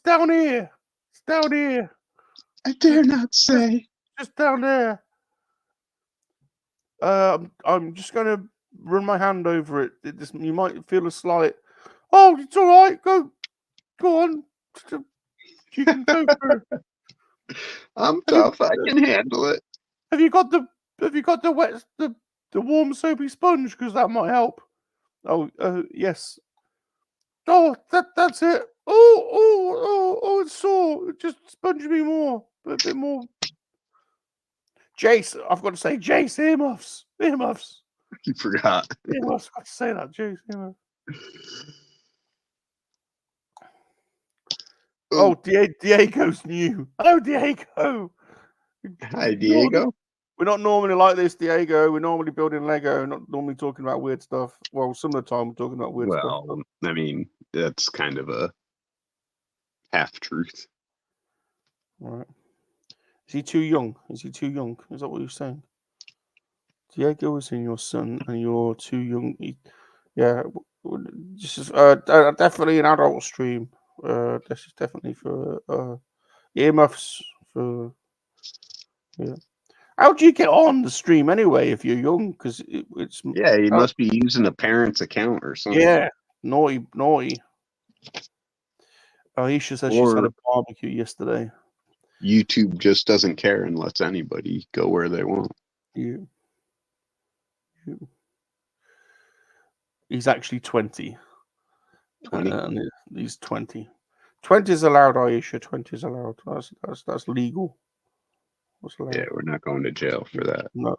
down here. It's down here. I dare not say. Just down there. I'm just gonna run my hand over it. You might feel a slight. Oh, it's all right. Go on. You can go through. I'm tough. I can handle it. Have you got the wet the warm soapy sponge? Because that might help. Oh, yes. Oh, that's it. Oh, it's sore. Just sponge me more. A bit more. Jace, I've got to say, Jace, earmuffs. Earmuffs. You forgot. Earmuffs, I've got to say that, Jace, earmuffs. Oh, Diego's new. Hello, Diego. Hi, Diego. We're not normally like this, Diego. We're normally building Lego, not normally talking about weird stuff. Well, some of the time we're talking about weird stuff. Well, I mean, that's kind of a half-truth. All right. Is he too young? Is he too young? Is that what you're saying? Diego is in your son, and you're too young. Yeah, this is definitely an adult stream. This is definitely for earmuffs. For yeah. How do you get on the stream anyway if you're young? Because it's Yeah, he must be using a parent's account or something. yeah, naughty. Aisha says she's had a barbecue yesterday. YouTube just doesn't care and lets anybody go where they want. Yeah. He's actually 20. 20? He's 20. 20 is allowed, Aisha. 20 is allowed. That's legal. Yeah, we're not going to jail for that. No.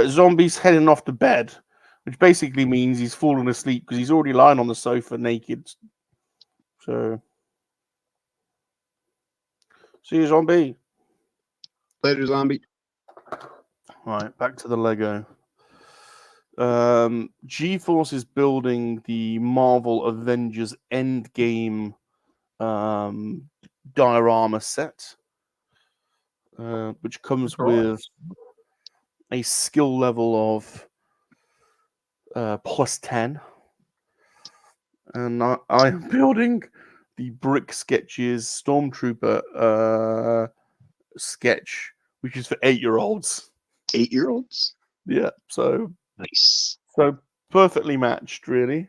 Zombie's heading off to bed, which basically means he's fallen asleep because he's already lying on the sofa naked. So, see you, Zombie. Later, Zombie. Right, back to the Lego. GeForce is building the Marvel Avengers Endgame diorama set, which comes with a skill level of +10. And I am building the Brick Sketches Stormtrooper sketch, which is for 8-year-olds. 8-year-olds? Yeah, so nice. So perfectly matched, really.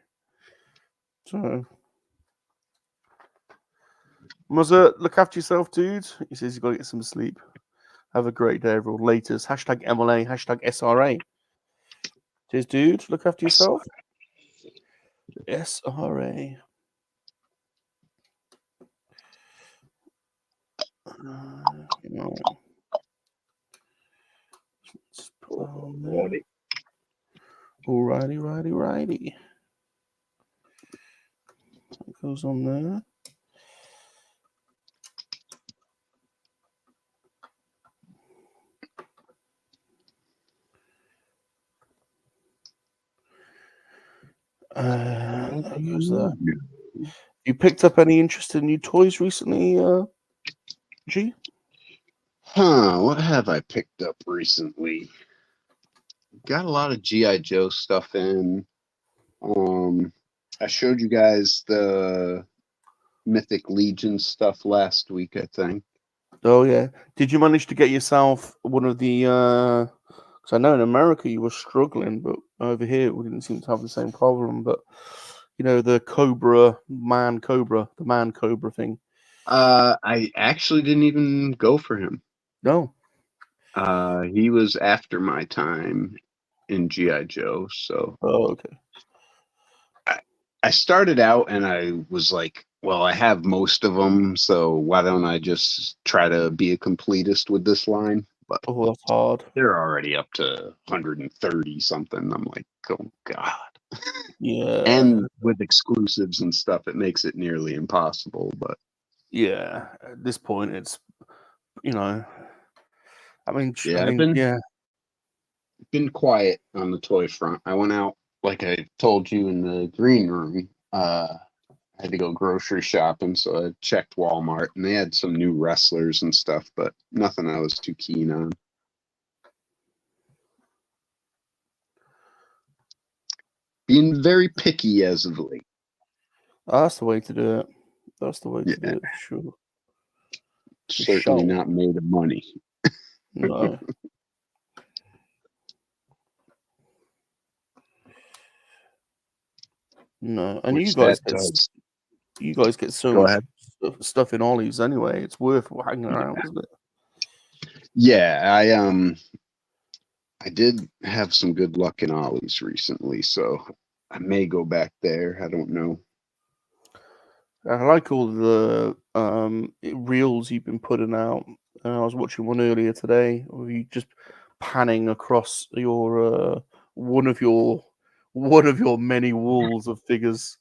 So, Muzza, look after yourself, dude. He says you've got to get some sleep. Have a great day, everyone. Laters. #MLA, #SRA. Cheers, dude. Look after yourself. SRA. No. Let's put that on there. Alrighty. That goes on there. Use that. You picked up any interesting new toys recently, G? What have I picked up recently? Got a lot of G.I. Joe stuff in. I showed you guys the Mythic Legion stuff last week, I think. Oh yeah. Did you manage to get yourself one of the? Because I know in America you were struggling, but over here we didn't seem to have the same problem. But you know the man cobra thing. I actually didn't even go for him. No. He was after my time in G.I. Joe, so Oh, okay. I started out and I was like, well, I have most of them, so why don't I just try to be a completist with this line? But Oh, that's hard. they're already up to 130 something. I'm like, oh God. Yeah. And with exclusives and stuff, it makes it nearly impossible. But yeah, at this point, it's I mean, yeah, I mean, yeah. been quiet on the toy front. I went out, like I told you, in the green room. I had to go grocery shopping, so I checked Walmart, and they had some new wrestlers and stuff, but nothing I was too keen on. Being very picky as of late. That's the way to do it. That's the way Yeah. to do it. Sure. Certainly not made of money. No. No, and Which you guys get so Go much ahead. stuff in Ollie's anyway. It's worth hanging around, isn't it? Yeah, I did have some good luck in Ollie's recently, so I may go back there. I don't know. I like all the reels you've been putting out. I was watching one earlier today of you just panning across your one of your many walls of figures.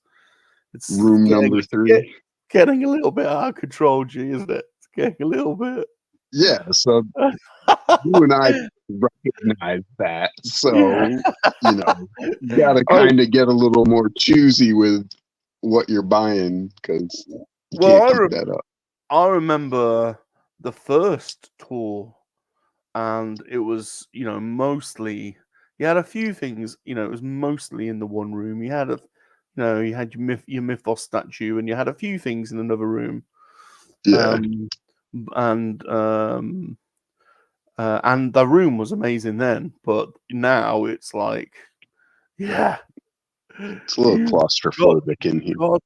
It's Room number 3. Getting a little bit out of control, G, isn't it? It's getting a little bit. Yeah, so you and I recognize that. So, you got to kind of get a little more choosy with what you're buying, because you can't keep that up. I remember the first tour, and it was, mostly, you had a few things, it was mostly in the one room. You had you had your Mythos statue, and you had a few things in another room. Yeah. And the room was amazing then, but now it's like, yeah, It's a little claustrophobic in here. God.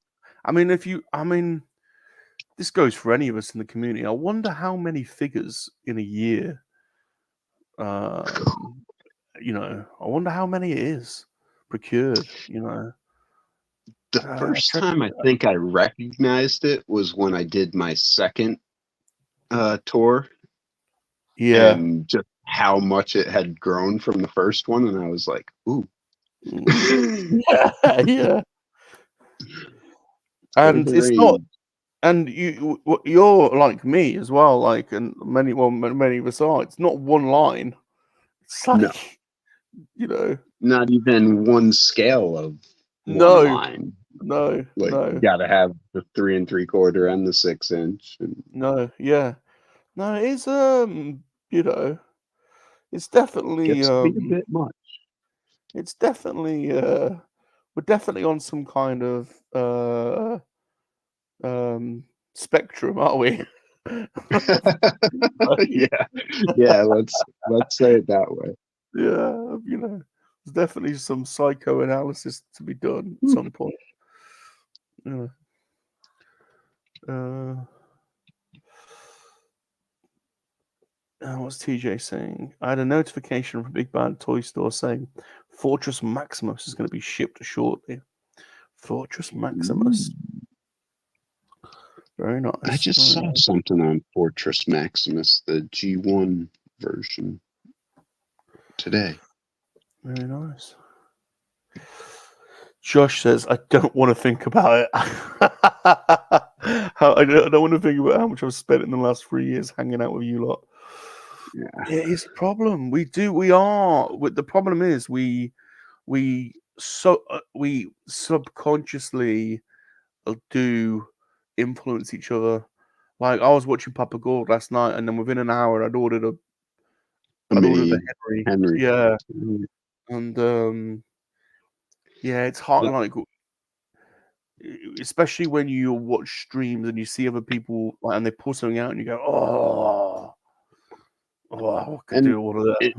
I mean, this goes for any of us in the community. I wonder how many figures in a year. I wonder how many it is procured. The first time I think I recognized it was when I did my second tour. Yeah. And just how much it had grown from the first one, and I was like, ooh. Yeah. And it's not, and you're like me as well, like, and many of us are. It's not one line. It's like, not even one scale of one line. No, you gotta have the 3 3/4 and the 6 inch. No, yeah, no, it is it's definitely gets to be a bit much. It's definitely we're definitely on some kind of spectrum, aren't we? yeah, let's say it that way. Yeah, there's definitely some psychoanalysis to be done at some point. What's TJ saying? I had a notification from Big Bad Toy Store saying Fortress Maximus is going to be shipped shortly. Fortress Maximus. Very nice. I just saw something on Fortress Maximus, the G1 version, today. Very nice. Josh says, I don't want to think about it. I don't want to think about how much I've spent in the last 3 years hanging out with you lot. Yeah. It is a problem. The problem is we subconsciously do influence each other. Like, I was watching Papa Gold last night, and then within an hour I'd ordered a Henry. Yeah. And yeah, it's hard. Like, especially when you watch streams and you see other people like, and they pull something out and you go, I could And do all of that.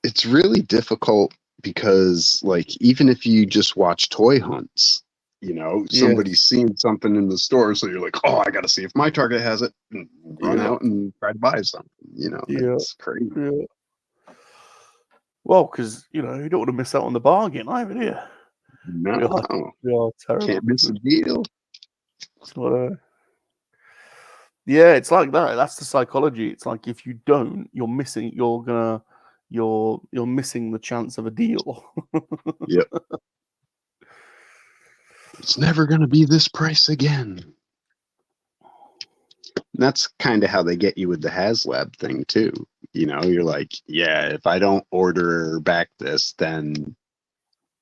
It's really difficult because, like, even if you just watch toy hunts, you know, somebody's seeing something in the store, so you're like, oh, I got to see if my Target has it, and run out and try to buy something. You know, it's crazy. Yeah. Well, because you don't want to miss out on the bargain either, do you? No, We are terrible. can't miss a deal. Yeah, it's like that. That's the psychology. It's like if you don't, you're missing. You're missing the chance of a deal. Yep. It's never gonna be this price again. And that's kind of how they get you with the HasLab thing too. You know, you're like, yeah, if I don't order back this, then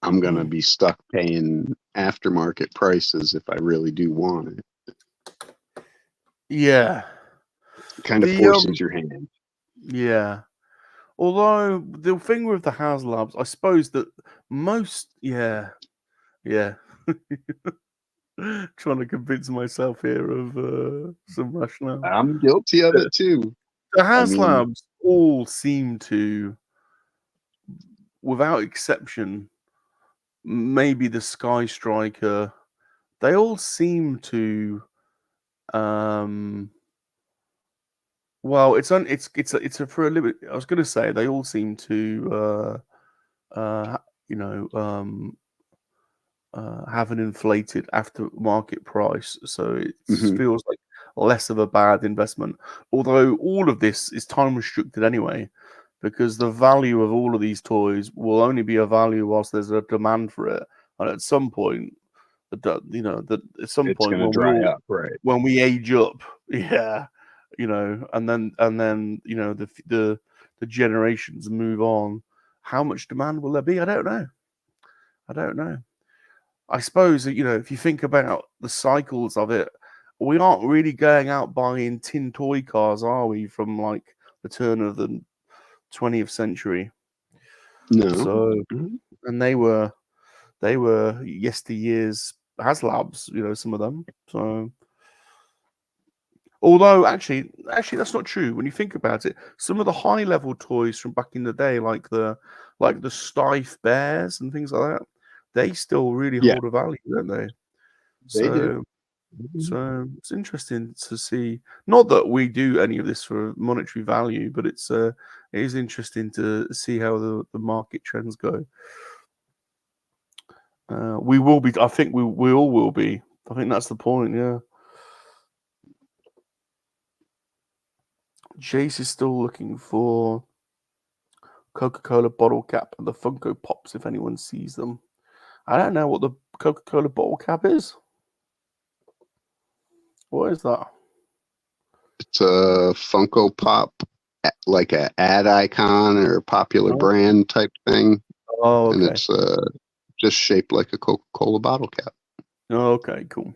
I'm gonna be stuck paying aftermarket prices if I really do want it. Yeah. It kind of forces your hand. Yeah. Although the thing with the HasLabs, I suppose that most, yeah. Trying to convince myself here of some rationale. I'm guilty of it too. The HasLabs all seem to, without exception, maybe the Sky Striker, they all seem to, well, it's for a limit. I was going to say they all seem to, have an inflated aftermarket price, so it feels like less of a bad investment. Although all of this is time restricted anyway, because the value of all of these toys will only be a value whilst there's a demand for it, and at some point, at some it's point going to dry up, right? When we age up, and then the generations move on. How much demand will there be? I don't know. I suppose that, if you think about the cycles of it, we aren't really going out buying tin toy cars, are we, from like the turn of the 20th century? No. So, and they were yesteryear's HasLabs, some of them. So, although actually that's not true when you think about it. Some of the high level toys from back in the day, like the Stife Bears and things like that, they still really hold a value, don't they? They do. So it's interesting to see. Not that we do any of this for monetary value, but it is interesting to see how the market trends go. We will be. I think we all will be. I think that's the point. Yeah. Jace is still looking for Coca-Cola bottle cap and the Funko Pops if anyone sees them. I don't know what the Coca-Cola bottle cap is. What is that? It's a Funko Pop, like an ad icon or a popular brand type thing. Oh, okay. And it's just shaped like a Coca-Cola bottle cap. Okay, cool.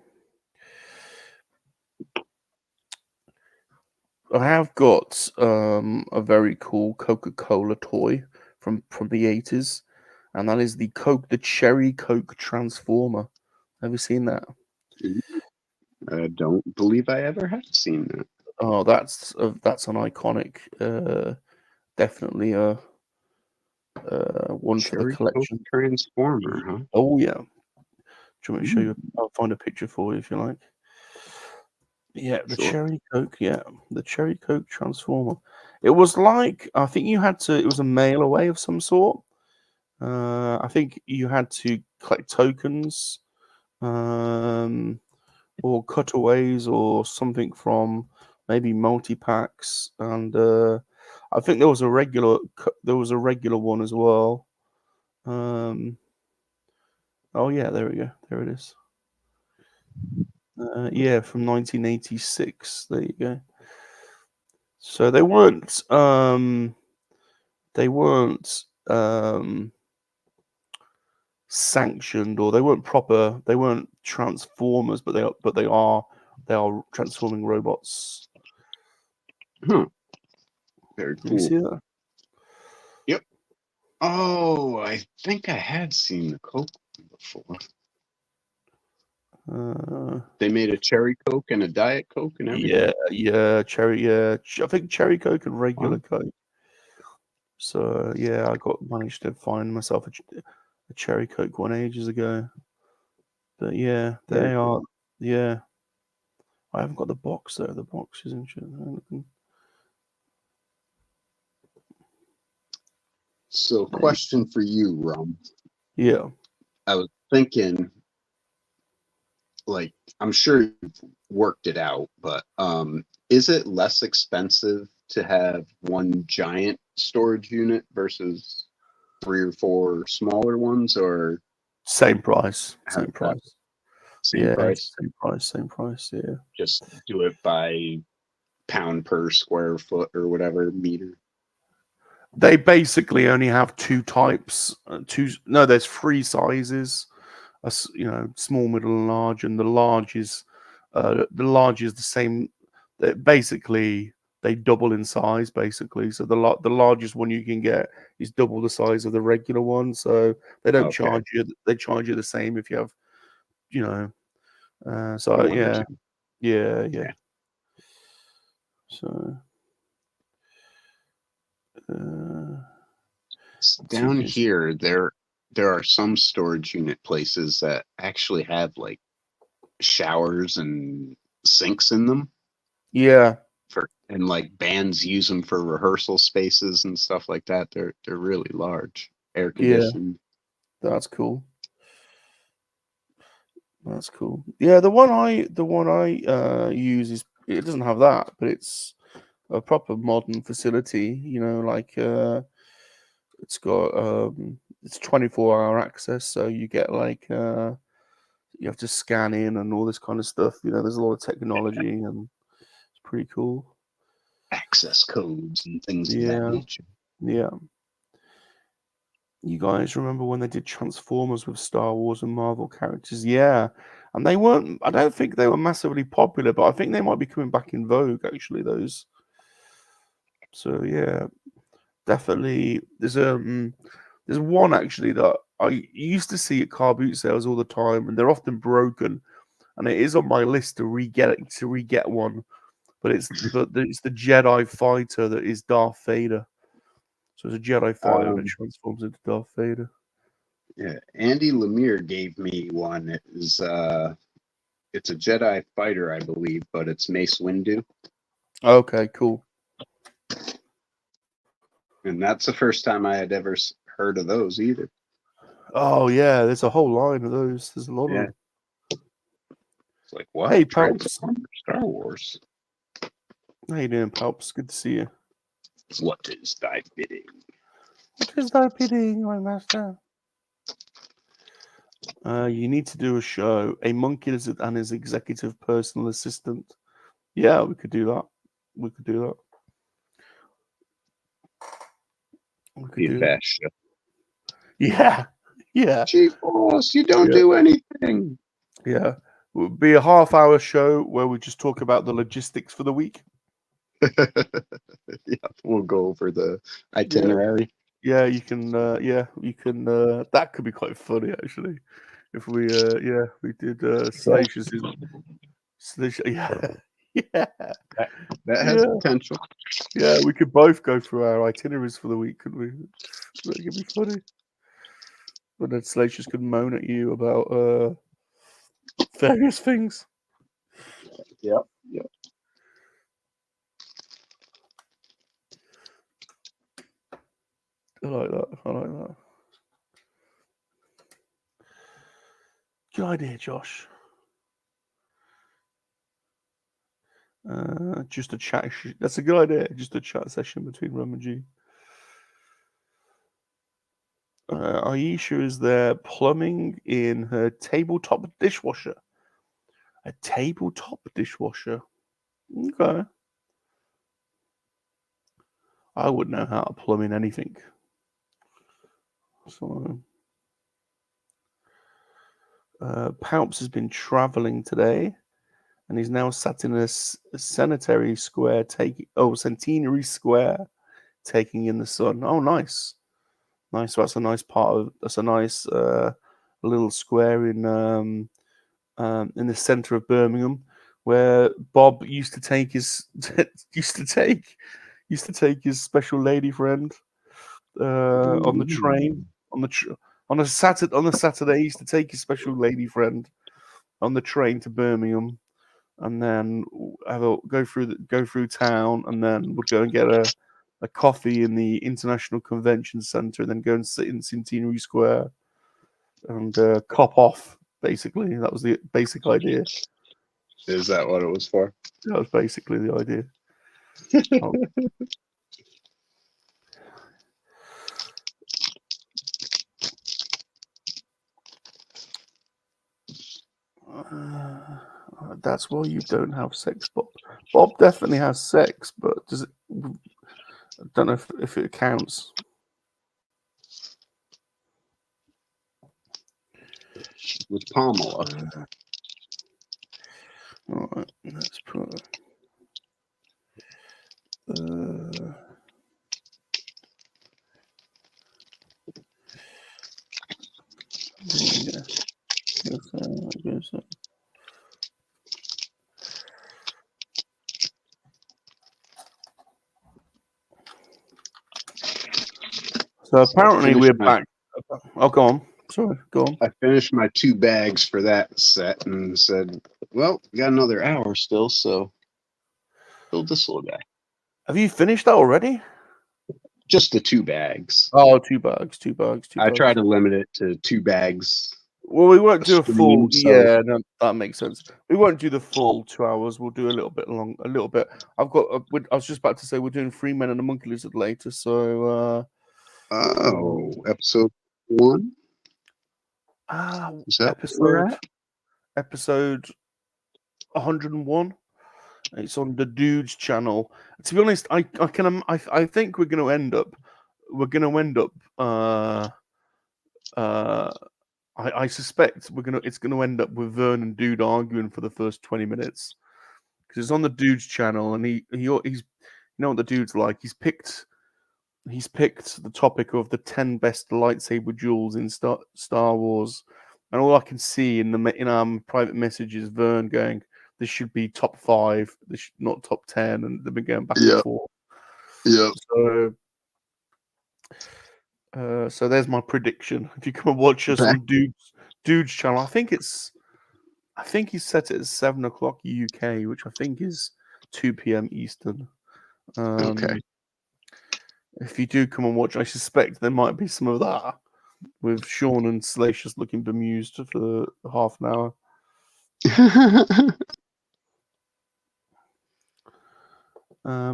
I have got a very cool Coca-Cola toy from the 80s, and that is the Cherry Coke Transformer. Have you seen that? I don't believe I ever have seen that. Oh, that's an iconic, definitely a one Cherry for the collection. Coke Transformer, huh? Oh yeah. Do you want me to show you? I'll find a picture for you if you like. Yeah, the Cherry Coke. Yeah, the Cherry Coke Transformer. It was like, I think you had to. It was a mail away of some sort. I think you had to collect tokens, or cutaways, or something from maybe multi-packs, and I think there was a regular one as well. Oh yeah, there we go. There it is. Yeah, from 1986. There you go. So they weren't sanctioned, or they weren't proper. They weren't transformers, but they are transforming robots. Very cool. Did you see that? Yep. Oh, I think I had seen the Coke before. They made a cherry Coke and a Diet Coke and everything. Yeah, cherry. Yeah, I think cherry Coke and regular Wow. Coke. So yeah, I managed to find myself a cherry Coke one ages ago. But yeah, they are. Yeah, I haven't got the box though. The box is interesting. So, question for you, Rum. Yeah. I was thinking, like, I'm sure you've worked it out, but is it less expensive to have one giant storage unit versus 3 or 4 smaller ones, or Same price. how Same does that price. same price? Same price. Same price. Yeah. Just do it by pound per square foot or whatever meter. They basically only have two types. No, there's 3 sizes. Small, middle, and large. And the large is the same. Basically, they double in size. Basically, so the largest one you can get is double the size of the regular one. So they don't charge you. They charge you the same if you have, So One or yeah, two. yeah. So. Down here, there are some storage unit places that actually have like showers and sinks in them. Yeah. And like bands use them for rehearsal spaces and stuff like that. They're really large, air conditioned. That's cool. That's cool. Yeah, the one I use it doesn't have that, but it's a proper modern facility. It's got it's 24-hour access, so you get you have to scan in and all this kind of stuff. There's a lot of technology and it's pretty cool. Access codes and things of that nature. Yeah. You guys remember when they did Transformers with Star Wars and Marvel characters? Yeah. And I don't think they were massively popular, but I think they might be coming back in vogue, actually, those. So, yeah, definitely. There's one, actually, that I used to see at car boot sales all the time, and they're often broken. And it is on my list to re-get one. But it's the Jedi fighter that is Darth Vader. So it's a Jedi fighter and it transforms into Darth Vader. Yeah, Andy Lemire gave me one. It's a Jedi fighter, I believe, but it's Mace Windu. Okay, cool. And that's the first time I had ever heard of those either. Oh yeah, there's a whole line of those. There's a lot of them. It's like, what? Hey, Palps. Star Wars. How you doing, Palps? Good to see you. What is thy bidding? What is thy bidding, my master? You need to do a show. A monkey lizard and his executive personal assistant. Yeah, we could do that. We could do that. We could do that. Show. Yeah. Chief Boss, you don't do anything. Yeah. It would be a half-hour show where we just talk about the logistics for the week. Yeah, we'll go over the itinerary. Yeah, you can. That could be quite funny, actually. If we did Salacious. Yeah. That has potential. Yeah, we could both go through our itineraries for the week, couldn't we? That could be funny. But then Salacious could moan at you about various things. Yep. I like that. Good idea, Josh. Just a chat. That's a good idea. Just a chat session between Rum and G. Aisha is there plumbing in her tabletop dishwasher. A tabletop dishwasher. Okay. I wouldn't know how to plumb in anything. So, Palps has been traveling today, and he's now sat in a centenary square centenary square, taking in the sun. Oh, nice. So that's a nice little square in in the centre of Birmingham, where Bob used to take his used to take his special lady friend on the train on a Saturday. He used to take his special lady friend on the train to Birmingham, and then go through town, and then we'd go and get a coffee in the International Convention Centre, and then go and sit in Centenary Square and cop off. Basically, that was the basic idea. Is that what it was for? That was basically the idea. Oh. That's why you don't have sex, Bob. Bob definitely has sex, but does it? I don't know if it counts. With Pamela. All right, let's put. Yeah. So apparently we're back. Oh, go on. Sorry, go on. I finished my 2 bags for that set and said, well, we got another hour still, so build this little guy. Have you finished that already? Just the 2 bags. Oh, 2 bags. I try to limit it to 2 bags. Well, we won't do a full. So. Yeah, no, that makes sense. We won't do the full 2 hours. We'll do a little bit long, a little bit. I've got. I was just about to say we're doing 3 Men and a Monkey-Lizard later. So. Episode 1. Is that episode 101. It's on the Dudes channel. To be honest, I think we're going to end up. I suspect it's gonna end up with Vern and Dude arguing for the first 20 minutes because it's on the Dude's channel, and he's you know what the Dude's like. He's picked the topic of the 10 best lightsaber duels in Star Wars, and all I can see in our private messages, Vern going, "This should be top 5. This should not top 10," and they've been going back and forth. Yeah. So there's my prediction. If you come and watch us on Dude's channel, I think he's set it at 7 o'clock UK, which I think is 2 p.m. Eastern. Okay. If you do come and watch, I suspect there might be some of that with Sean and Salacious looking bemused for half an hour.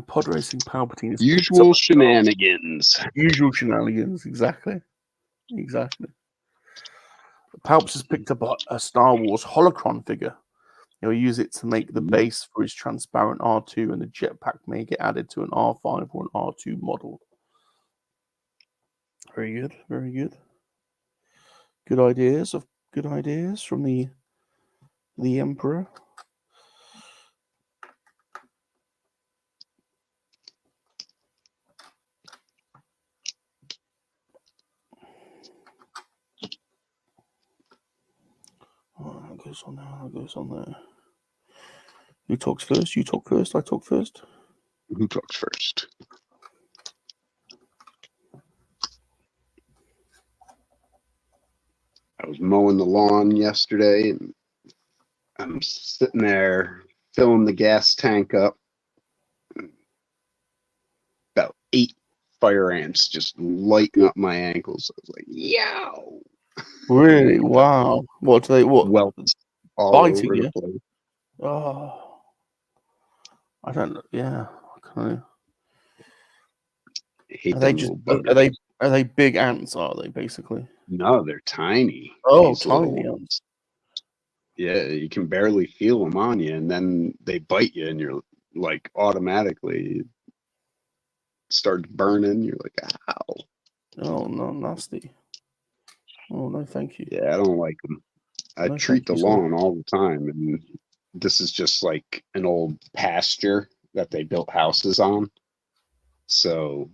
Pod Racing Palpatine is usual shenanigans. Usual shenanigans, exactly. Palps has picked up a Star Wars holocron figure. He'll use it to make the base for his transparent R2, and the jetpack may get added to an R5 or an R2 model. Very good, very good. Good ideas from the Emperor. That goes on there. That goes on there. Who talks first? You talk first. I talk first. Who talks first? I was mowing the lawn yesterday, and I'm sitting there filling the gas tank up. About 8 fire ants just lighting up my ankles. I was like, yow. Really? Wow. What? Welts all biting over you? the place. Oh, I don't know. Yeah. Okay. Are they big ants? Are they basically? No, they're tiny. Oh, tiny ants. Yeah, you can barely feel them on you, and then they bite you, and you're like automatically starts burning. You're like, ow. Oh no, nasty. Oh no, thank you. Yeah, I don't like them. I treat the lawn all the time, and this is just like an old pasture that they built houses on. So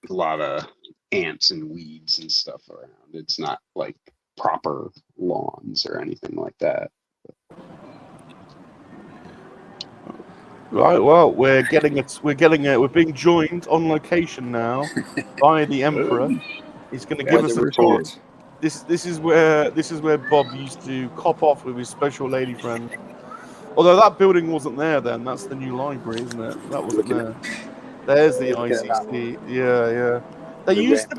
a lot of ants and weeds and stuff around. It's not like proper lawns or anything like that. Right. Well, we're being joined on location now by the Emperor. He's going to give us a report. This is where Bob used to cop off with his special lady friend. Although that building wasn't there then. That's the new library, isn't it? That wasn't there. There's the ICC. Yeah. There used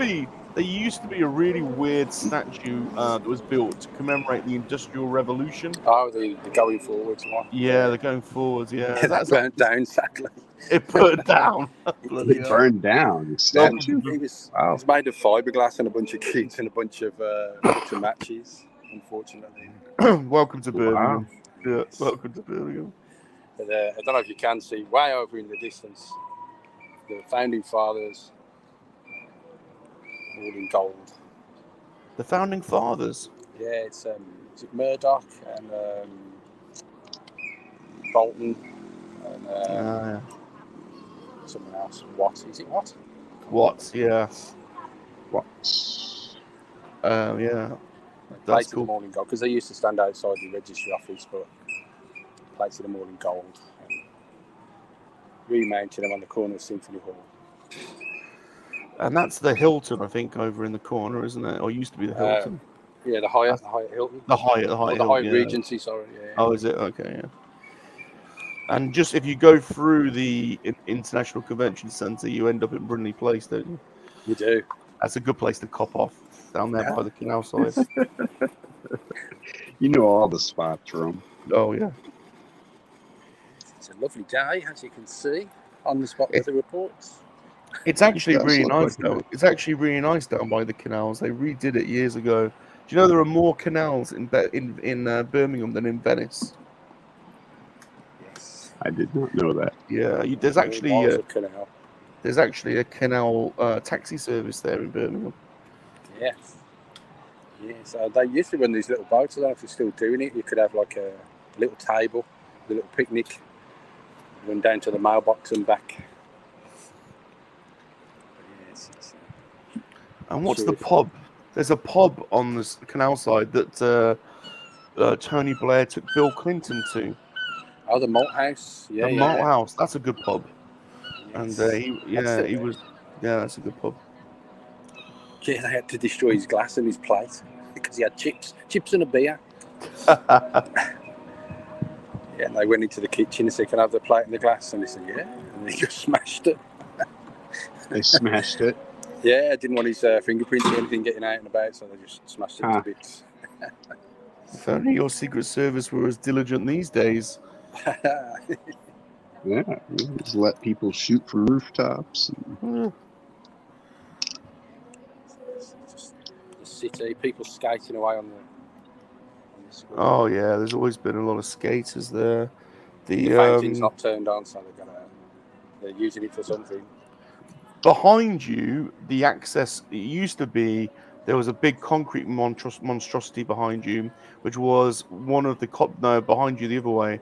to be a really weird statue that was built to commemorate the Industrial Revolution. Oh, the going forwards one. Yeah, the going forwards. Yeah, that burnt down, sadly. It burned down. Bloody burned down. The statue. It was made of fiberglass and a bunch of kids and a bunch of matches. Unfortunately. Welcome to Birmingham. Yeah, welcome to Birmingham. But, I don't know if you can see way over in the distance the founding fathers, all in gold. The founding fathers. Yeah, it's is it Murdoch and Bolton and someone else. What is it? What? Yeah. What? Yeah. Plates of them all in gold because they used to stand outside the registry office, but plates of them all in gold. Remounting them on the corner of Symphony Hall. And that's the Hilton, I think, over in the corner, isn't it? Or used to be the Hilton. Yeah, the Hyatt Hilton. The Hyatt Hyatt Regency, sorry. Yeah. Oh, is it? Okay, yeah. And just if you go through the International Convention Centre, you end up in Brindley Place, don't you? You do. That's a good place to cop off, down there by the canal side. You know all the spots, Rum. Oh, yeah. It's a lovely day, as you can see, on the spot with the reports. It's actually really nice, though. It's actually really nice down by the canals. They redid it years ago. Do you know there are more canals in Birmingham than in Venice? Yes. I did not know that. Yeah, there's actually a canal taxi service there in Birmingham. Yes. Yes. They used to run these little boats. I don't know if they're still doing it. You could have like a little table, a little picnic, run down to the mailbox and back. And what's the pub? There's a pub on the canal side that Tony Blair took Bill Clinton to. Oh, the Malt House. Yeah, the Malt House. That's a good pub. Yes. And he was. Yeah, that's a good pub. Yeah, they had to destroy his glass and his plate because he had chips and a beer. Yeah, and they went into the kitchen and said, "Can I have the plate and the glass?" And they said, "Yeah," and they just smashed it. They smashed it. Yeah, I didn't want his fingerprints or anything getting out and about, so they just smashed it to bits. If only your Secret Service were as diligent these days. Yeah, just let people shoot from rooftops. The city, people skating away on the square. Oh yeah, there's always been a lot of skaters there. The fountain's not turned on, so they're using it for something. Behind you, the access, it used to be, there was a big concrete monstrosity behind you, which was one of the behind you the other way.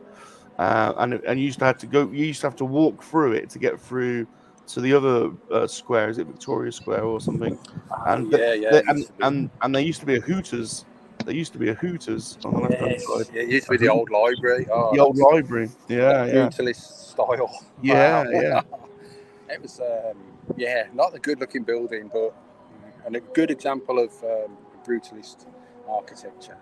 And you used to have to walk through it to get through to the other square. Is it Victoria Square or something? And and there used to be a Hooters. There used to be a Hooters on the left-hand side. Yeah, it used to be the old library. The old library. Yeah. Brutalist style. Yeah, wow. Yeah. It was, not a good-looking building, but and a good example of brutalist architecture.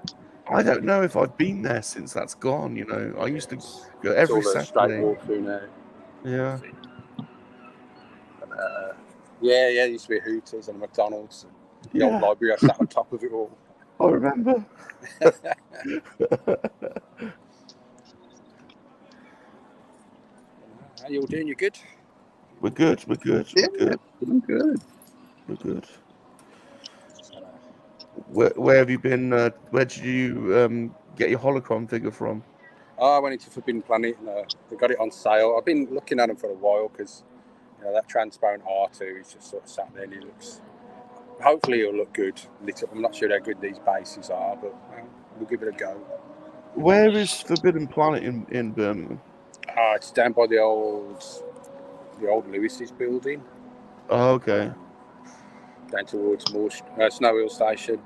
I don't know if I've been there since that's gone. You know, I used to go every Saturday. Straight walk through now. Yeah. And, there used to be a Hooters and a McDonald's. And the old library, I sat on top of it all. I remember. How you all doing? You good? We're good. Yeah, I'm good. We're good. Where have you been? Where did you get your holocron figure from? Oh, I went into Forbidden Planet and they got it on sale. I've been looking at them for a while because that transparent R2 is just sort of sat there and hopefully it'll look good lit up. I'm not sure how good these bases are, but we'll give it a go. Where is Forbidden Planet in Birmingham? It's down by the old Lewis's building. Oh, okay. Down towards Snow Hill Station.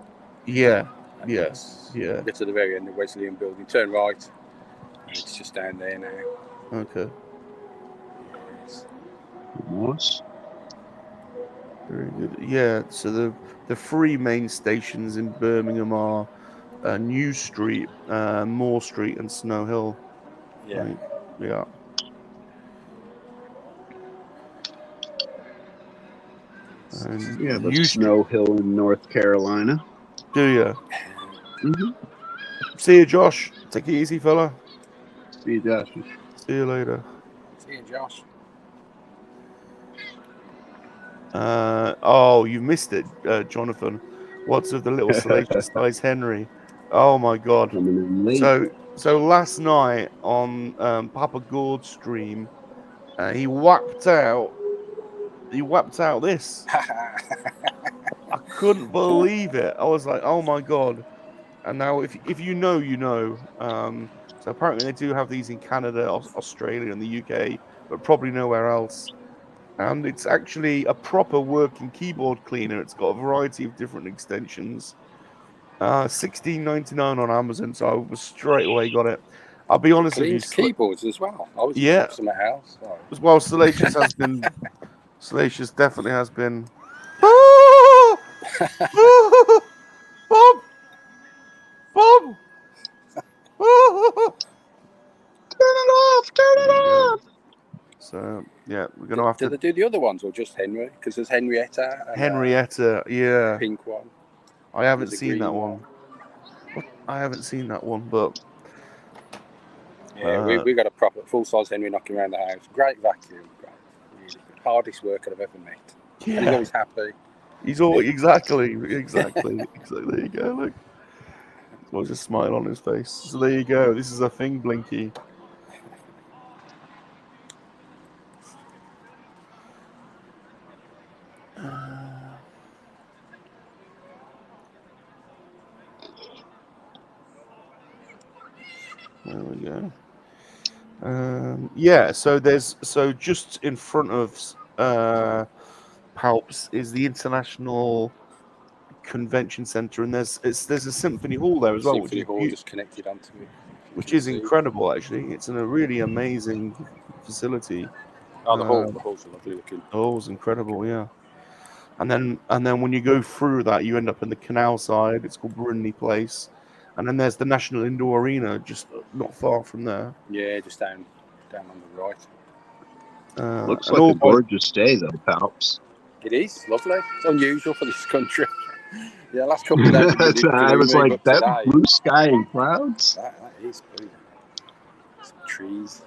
Yeah. And Yes, yeah. Get to the very end of Wesleyan Building, turn right, and it's just down there now. Okay. Yes. Nice. Very good. Yeah. So the three main stations in Birmingham are New Street, Moore Street, and Snow Hill. I Yeah. think. Yeah. And Yeah, but New Street. Snow Hill in North Carolina. Do you? Mm-hmm. See you, Josh. Take it easy, fella. See you, Josh. See you later. See you, Josh. Oh, you missed it, Jonathan. What's of the little salacious size Henry? Oh my God. Coming in late. So last night on Papa Gord's stream, he whapped out this. I couldn't believe it. I was like, oh my God. And now if you know, you know. So apparently they do have these in Canada, Australia, and the UK, but probably nowhere else. And it's actually a proper working keyboard cleaner. It's got a variety of different extensions. $16.99 on Amazon, so I was straight away got it. I'll be honest with you. Cleans keyboards as well. I was Yeah. looking something else. So. Well, Salacious has been. Salacious definitely has been. Bob! Bob! Turn it off! Turn it off! So yeah, we're gonna have Do to. they do the other ones or just Henry? Because there's Henrietta and Henrietta, yeah. pink one. I haven't There's a seen that green one. I haven't seen that one, but Yeah, we got a proper full-size Henry knocking around the house. Great vacuum. Great. Really good. Hardest worker I've ever met. And he's yeah, always happy. he's all exactly. There you go. Look, there's a smile on his face. So there you go. This is a thing, Blinky. There we go. Yeah, so just in front of Palps is the International Convention Center, and there's a symphony hall there as well, Symphony Hall just connected onto it. which is incredible. Actually, it's in a really amazing facility. Oh, the hall's lovely looking. The hall's incredible, yeah. And then when you go through that, you end up in the canal side. It's called Brunley Place. And then there's the National Indoor Arena, just not far from there. Yeah, just down on the right. Looks like a gorgeous day, though, Palps. It is lovely. It's unusual for this country. Yeah, last couple of days. I was like, that today, blue sky and clouds? That is blue. Some trees.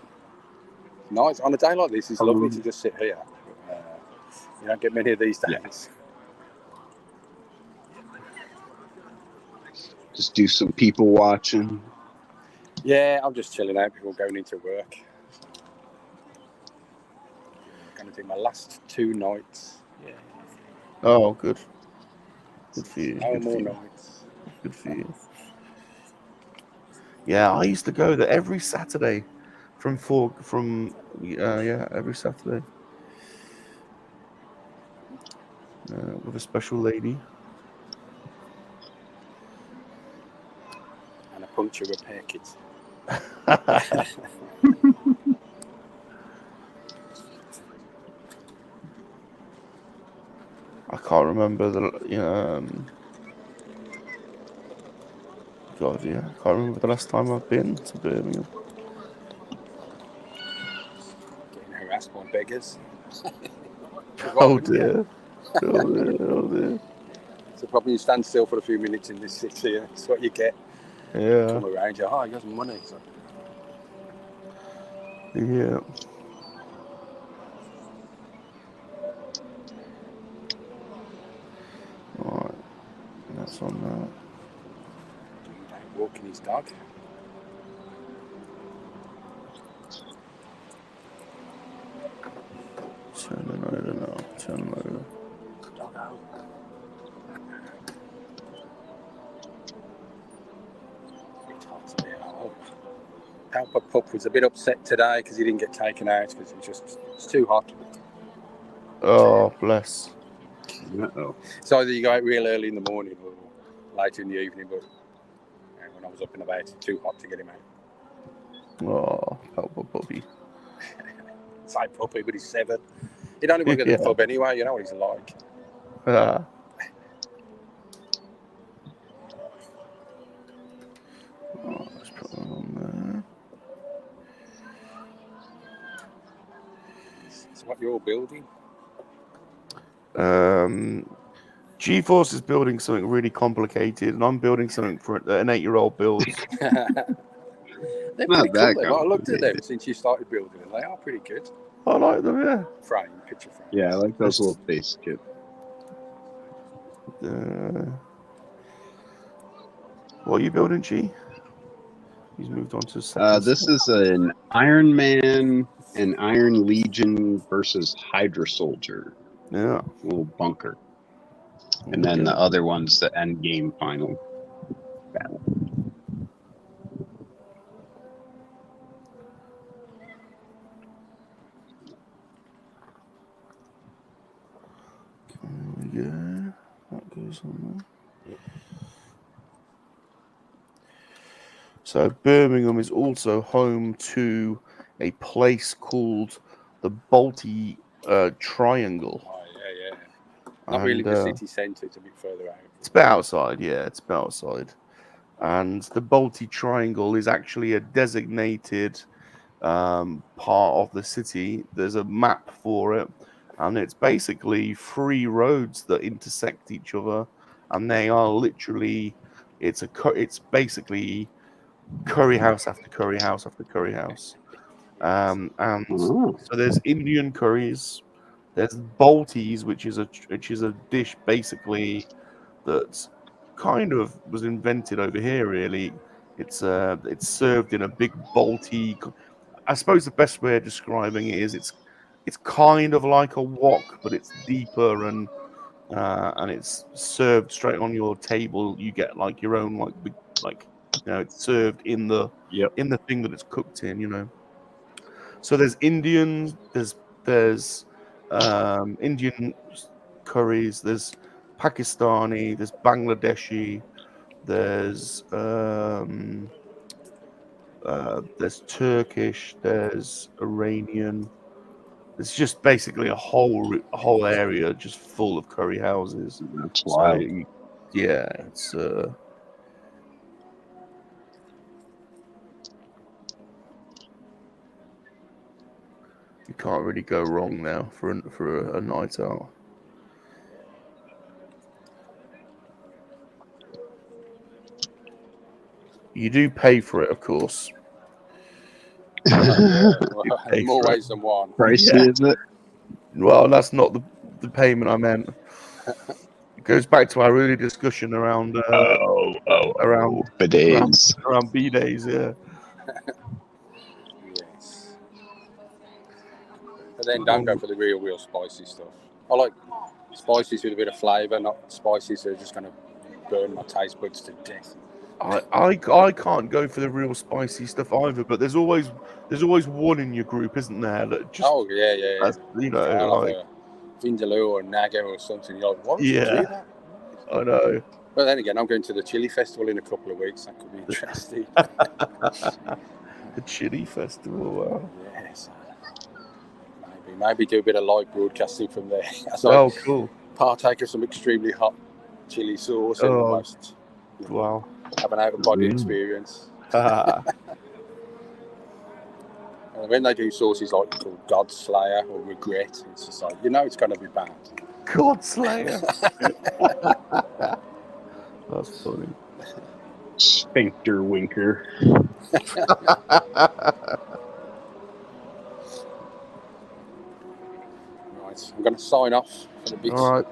Nice. On a day like this, it's lovely to just sit here. You don't get many of these days. Yeah. Just do some people watching. Yeah, I'm just chilling out before going into work. I'm going to do my last 2 nights. Yeah. Oh, good. Good for you. No more nights. Good for you. Yeah, I used to go there every Saturday every Saturday. With a special lady. And a puncture repair kit. I can't remember God, yeah, I can't remember the last time I've been to Birmingham. Getting harassed by beggars. Oh dear. Oh dear. So probably you stand still for a few minutes in this city. That's what you get. Yeah. Come around you. Oh, you got some money. So. Yeah. Alright. That's on that. Walking his dog. Turning over now. Turning over. Doggo. Alpha Pup was a bit upset today because he didn't get taken out because it's too hot. Oh, bless. Uh-oh. So either you go out real early in the morning or later in the evening, but when I was up and about. It's too hot to get him out. Oh, help a puppy. Same puppy, but he's 7. He'd only want to go to the pub anyway. You know what he's like. Oh, let's put that on So what you're building? there. GeForce is building something really complicated, and I'm building something for an 8-year-old builds. They're Not pretty that cool. I looked at them complicated. since you started building them. They are pretty good. I like them, yeah. Picture frame. Yeah, I like those little face kits. What are you building, G? He's moved on to the second. This is an Iron Man and Iron Legion versus Hydra Soldier. Yeah. Little bunker. And then the other one's the end game final battle. Yeah, that goes on there. So Birmingham is also home to a place called the Balti Triangle. Oh, yeah. Not really the city centre, it's a bit further out. It's a bit outside, yeah, it's a bit outside. And the Balti Triangle is actually a designated part of the city. There's a map for it, and it's basically 3 roads that intersect each other, and they are literally, it's basically curry house after curry house after curry house. And so there's Indian curries, there's Baltis, which is a dish basically that kind of was invented over here. Really, it's served in a big Balti. I suppose the best way of describing it is it's kind of like a wok, but it's deeper and it's served straight on your table. You get like your own it's served in the thing that it's cooked in. So there's Indian, there's Indian curries, there's Pakistani, there's Bangladeshi, there's Turkish, there's Iranian. It's just basically a whole area just full of curry houses. That's wild. So, yeah, it's you can't really go wrong now for a night out. You do pay for it, of course. More ways than one. Pricey, is it? Well, that's not the payment I meant. It goes back to our early discussion around bidets. around B-days, yeah. Yes. But then don't go for the real spicy stuff. I like spices with a bit of flavour, not spices that are just going to burn my taste buds to death. I can't go for the real spicy stuff either, but there's always one in your group, isn't there? That just yeah. Like a Vindaloo or Naga or something. You're like, what would you do that? I know. But then again, I'm going to the chili festival in a couple of weeks. That could be interesting. The chili festival. Wow. Yes. Maybe do a bit of live broadcasting from there. Cool. Partake of some extremely hot chili sauce and almost. Wow. Have an out-of-body experience. And when they do sauces like called God Slayer or Regret, it's just like, it's going to be bad. God Slayer. That's funny. Sphincter winker. Right, I'm going to sign off for the bit. All right.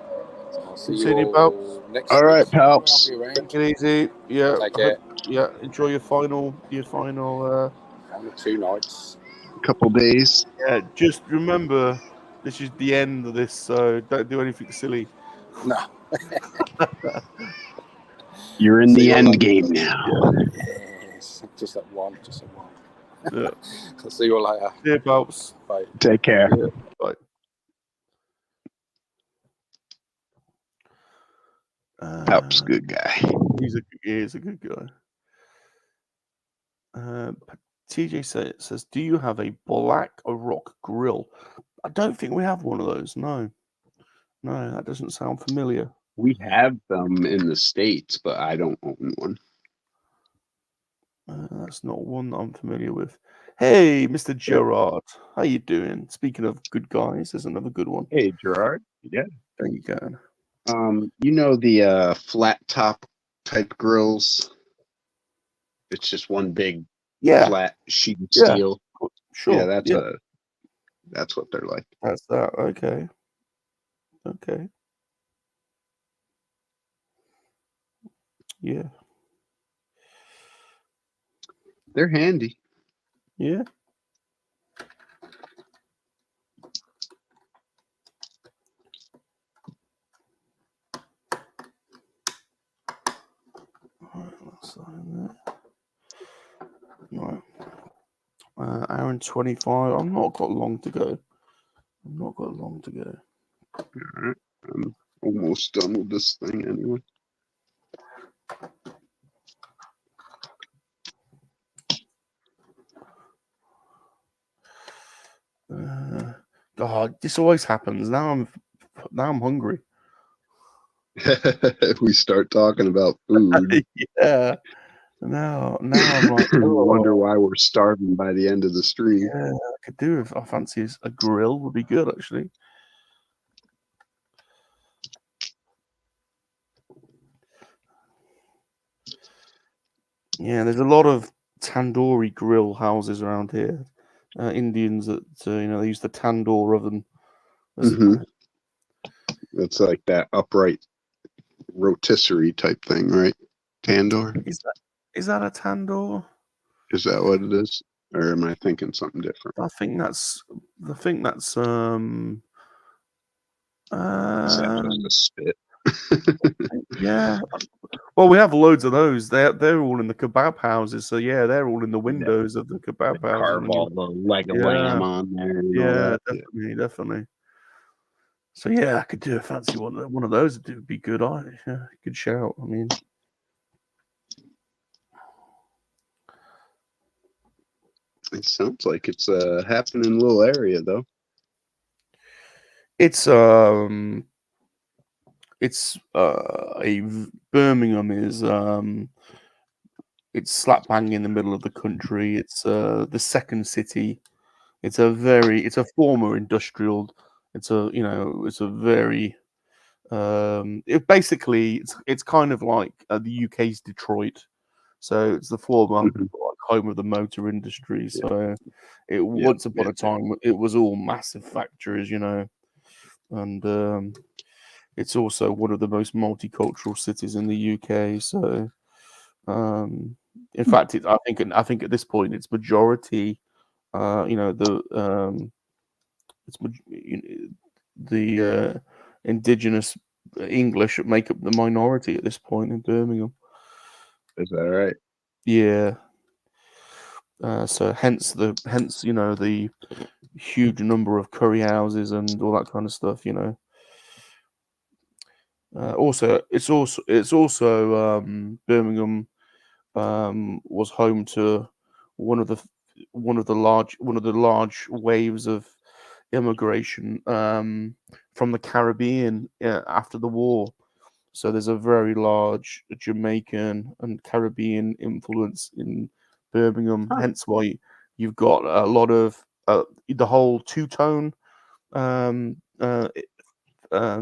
So I'll see you all next All right, week. palps. Take it easy. Yeah. Take care. Yeah. Enjoy your final. 1 or 2 nights. Couple days. Yeah. Just remember, this is the end of this, so don't do anything silly. No. You're in the end game now. Yes. Just that one. Yeah. I'll see you all later. Yeah, Palps. Bye. Take care. Yeah. Bye. Palps, good guy. He is a good guy. TJ says, do you have a black rock grill? I don't think we have one of those. No, that doesn't sound familiar. We have them in the States, but I don't own one. That's not one that I'm familiar with. Hey, Mr. Gerard, how you doing? Speaking of good guys, there's another good one. Hey, Gerard. Yeah. There you go. You know the flat top type grills? It's just one big flat sheet of steel. Sure. Yeah, that's what they're like. That's that. Okay. Okay. Yeah. They're handy. Yeah. Right. Hour and 25. I've not got long to go. All right. I'm almost done with this thing anyway. God, this always happens. Now I'm hungry. We start talking about food. Yeah. Now I'm like, wonder why we're starving by the end of the stream. Yeah, I could do if I fancy a grill would be good actually. Yeah, there's a lot of tandoori grill houses around here. Indians that they use the tandoor oven. It's like that upright rotisserie type thing, right? Tandoor. Is that a tandoor? Is that what it is, or am I thinking something different? I think that's Is that just a spit? Yeah. Well, we have loads of those. They're all in the kebab houses. So yeah, they're all in the windows of the kebab houses. Carve all the leg of lamb on there. And definitely. So yeah, I could do a fancy one. One of those would be good. Good shout. I mean, it sounds like it's a happening little area though. It's Birmingham is it's slap bang in the middle of the country. It's the second city. It's a former industrial. It's a very it's kind of like the UK's Detroit. So it's the former home of the motor industry. So once upon a time it was all massive factories, and it's also one of the most multicultural cities in the UK. So in fact, I think at this point it's majority. The indigenous English make up the minority at this point in Birmingham. Is that right? Yeah. So hence the huge number of curry houses and all that kind of stuff. Also Birmingham was home to one of the large waves of immigration from the Caribbean after the war. So there's a very large Jamaican and Caribbean influence in Birmingham. Hence why you've got a lot of the whole two-tone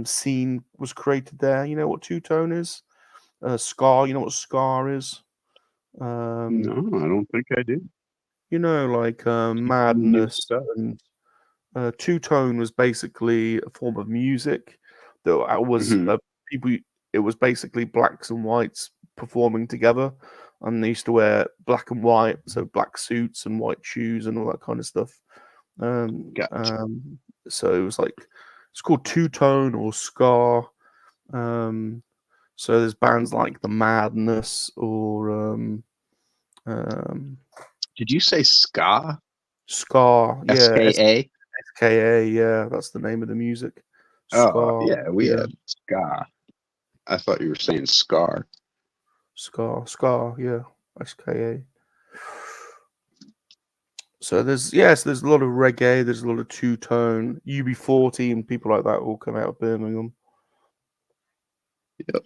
scene was created there. You know what two-tone is? Ska. You know what ska is? No, I don't think I do. Like madness and two-tone was basically a form of music that was people. It was basically blacks and whites performing together, and they used to wear black and white, so black suits and white shoes and all that kind of stuff. Gotcha. So it was it's called two-tone or ska. So there's bands like the Madness or did you say ska? Ska, yeah. SKA? SKA, yeah, that's the name of the music. Ska, Oh, yeah, we had ska. I thought you were saying scar. Ska, yeah, SKA. So there's a lot of reggae, there's a lot of two-tone, UB40 and people like that all come out of Birmingham. Yep.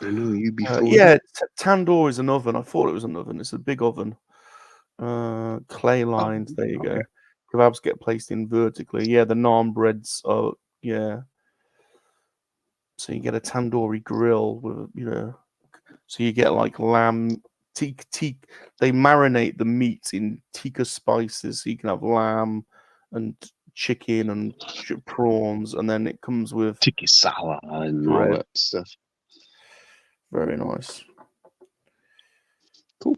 I know UB40. Yeah, Tandoor is an oven. I thought it was an oven. It's a big oven. Clay lines. There you go. Kebabs get placed in vertically. Yeah, the naan breads are. Yeah. So you get a tandoori grill with So you get like lamb. They marinate the meat in tikka spices, so you can have lamb and chicken and prawns, and then it comes with tikka masala and bread. all that stuff. Very nice. Cool.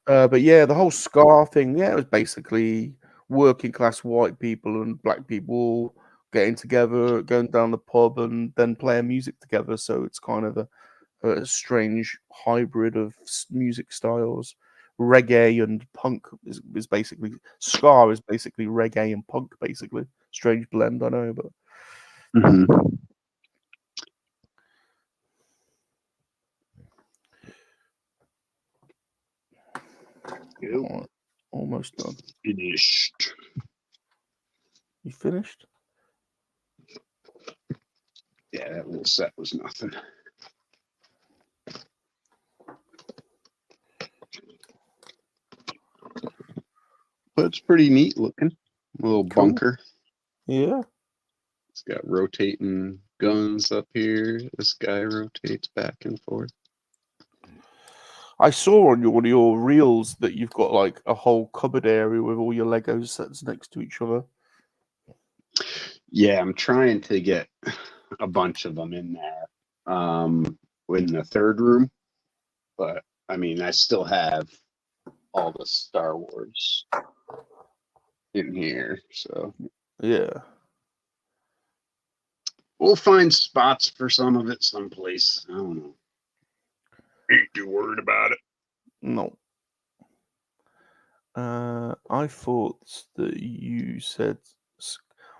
But yeah, the whole scar thing, it was basically working class white people and black people getting together, going down the pub and then playing music together. So it's kind of a strange hybrid of music styles. Reggae and punk is basically, ska is basically reggae and punk, basically. Strange blend, I know, but... Yep. Almost done. Finished. You finished? Yeah, that little set was nothing. But it's pretty neat looking. A little bunker. Yeah. It's got rotating guns up here. This guy rotates back and forth. I saw on one of your reels that you've got like a whole cupboard area with all your Lego sets next to each other. Yeah, I'm trying to get a bunch of them in there. In the third room. But I mean, I still have all the Star Wars in here, so yeah, we'll find spots for some of it someplace. I don't know. Ain't too worried about it. No. I thought that you said,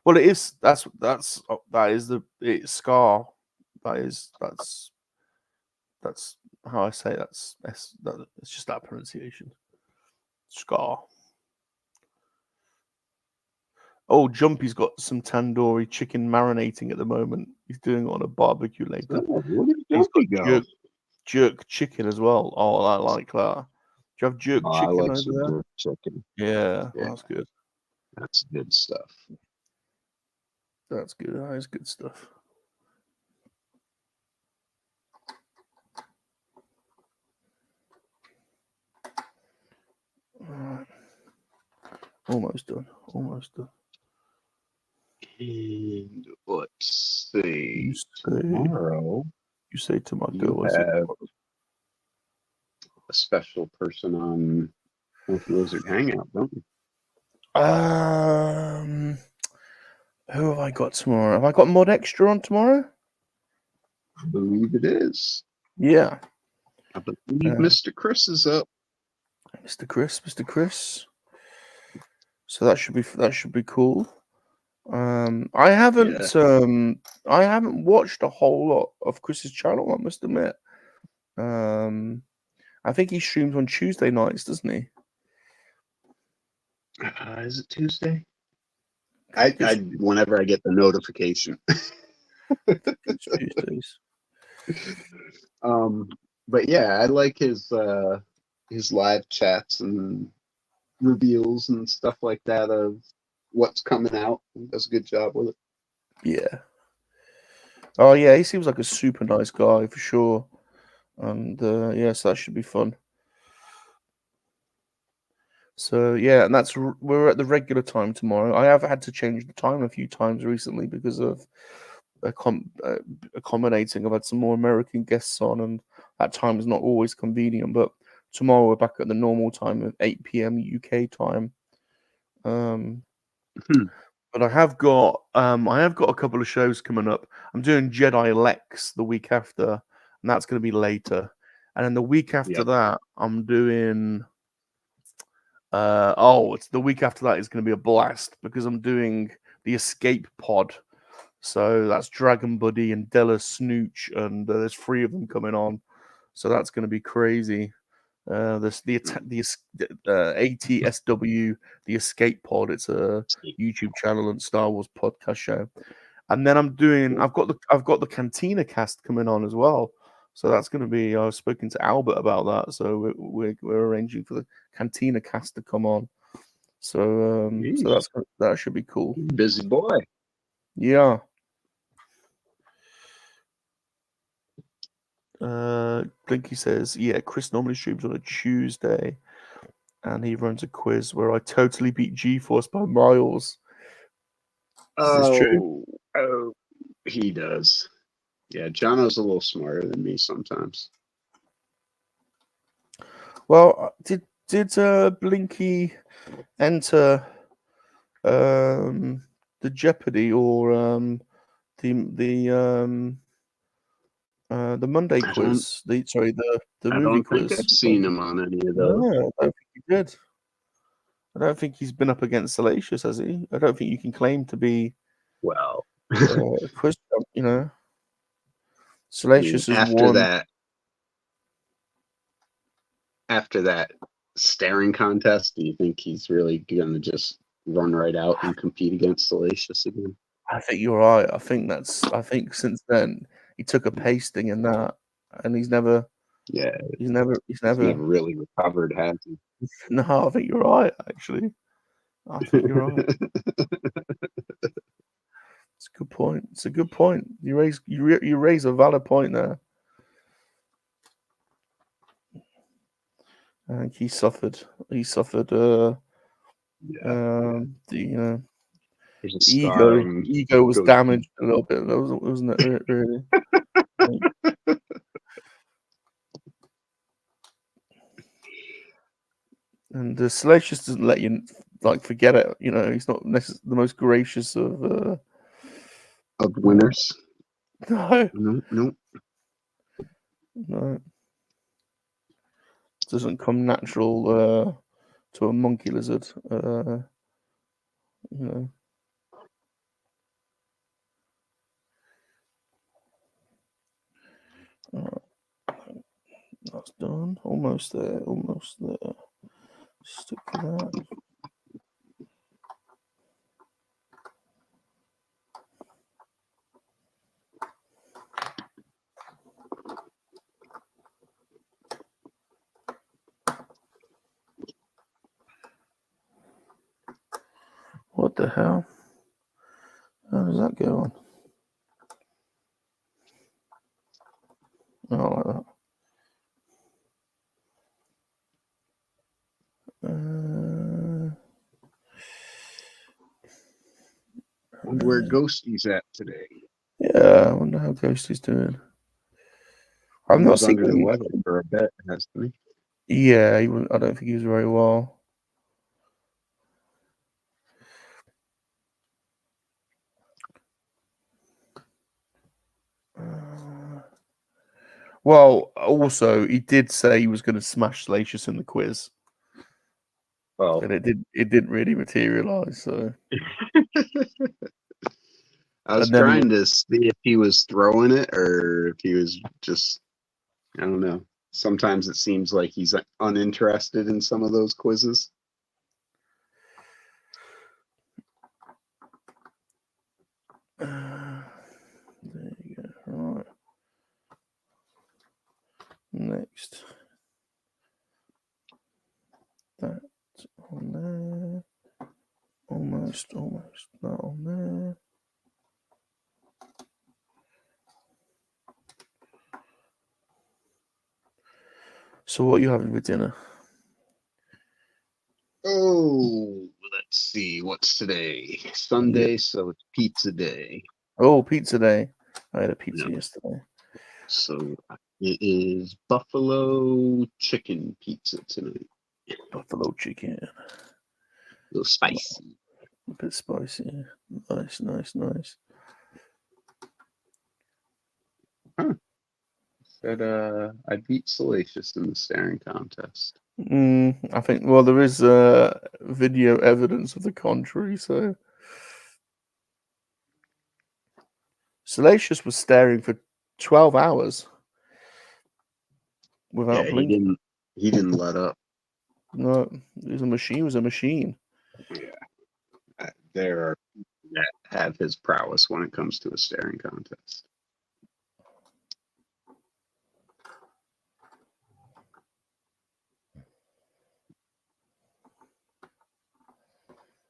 well, it is. It's Scar. That's how I say it's just that pronunciation. Scar. Oh, Jumpy's got some tandoori chicken marinating at the moment. He's doing it on a barbecue later. He's got jerk chicken as well. Oh, I like that. Do you have jerk chicken? I like over some there? jerk chicken. Yeah, that's good. That's good stuff. That's good. That is good stuff. Alright. Almost done. Almost done. And let's see. Tomorrow. You say tomorrow. You have a special person on WORCESTER Hangout, don't you? Who have I got tomorrow? Have I got Mod Extra on tomorrow? I believe it is. Yeah. I believe Mr. Chris is up. Mr. Chris. So that should be cool. I haven't watched a whole lot of Chris's channel, I must admit. I think he streams on Tuesday nights, doesn't he? Is it Tuesday? I whenever I get the notification. Tuesdays. But yeah, I like his live chats and reveals and stuff like that of what's coming out. He does a good job with it. Yeah. Oh yeah, he seems like a super nice guy for sure. And so that should be fun. So yeah, and we're at the regular time tomorrow. I have had to change the time a few times recently because of accommodating. I've had some more American guests on, and that time is not always convenient. But tomorrow we're back at the normal time of 8 p.m. UK time. But I have got a couple of shows coming up. I'm doing Jedi Lex the week after, and that's going to be later. And then the week after that, I'm doing. It's the week after that is going to be a blast because I'm doing the Escape Pod. So that's Dragon Buddy and Della Snooch, and there's 3 of them coming on. So that's going to be crazy. ATSW, the Escape Pod. It's a YouTube channel and Star Wars podcast show. And then I've got the Cantina cast coming on as well. So that's going to be. I've spoken to Albert about that. So we're arranging for the Cantina cast to come on. So that should be cool. Busy boy. Yeah. Blinky says, yeah, Chris normally streams on a Tuesday, and he runs a quiz where I totally beat G-Force by miles. Is this true? Oh, he does. Yeah, Jono's a little smarter than me sometimes. Well, did Blinky enter the Jeopardy or the Monday quiz? The movie don't quiz. think I've seen him on any of those. No, I don't think he did. I don't think he's been up against Salacious, has he? I don't think you can claim to be Well, a quiz champ, you know. Salacious has won. After that staring contest, do you think he's really going to just run right out and compete against Salacious again? I think you're right. I think since then he took a pasting in that, and he's never really recovered, has he? No, I think you're right. Actually, I think you're right. It's a good point. It's a good point. You raise a valid point there. I think he suffered. The ego was damaged a little bit, wasn't it? Really. And Salacious doesn't let you forget it. You know, he's not necessarily the most gracious of winners. No. Doesn't come natural to a monkey lizard. You know. That's done. Almost there. Stick to that. What the hell? How does that go on? Oh, like that. Where Ghosty's at today? Yeah, I wonder how Ghosty's doing. I'm not under the weather for a bit, hasn't he? Yeah, I don't think he was very well. Well, also he did say he was going to smash Salacious in the quiz. Well, and it didn't really materialize. So I was trying to see if he was throwing it or if he was just, I don't know. Sometimes it seems like he's uninterested in some of those quizzes. There you go. Right. Next. That on there. Almost that on there. So what are you having for dinner? Oh, let's see. What's today? Sunday, so it's pizza day. Oh, pizza day. I had a pizza yesterday. So it is buffalo chicken pizza tonight. Buffalo chicken. A little spicy. A bit spicy. Nice. Huh. Said I beat Salacious in the staring contest. I think, well, there is video evidence of the contrary, so Salacious was staring for 12 hours without blinking. He didn't let up. No, he was a machine. He was a machine. Yeah. There are people that have his prowess when it comes to a staring contest.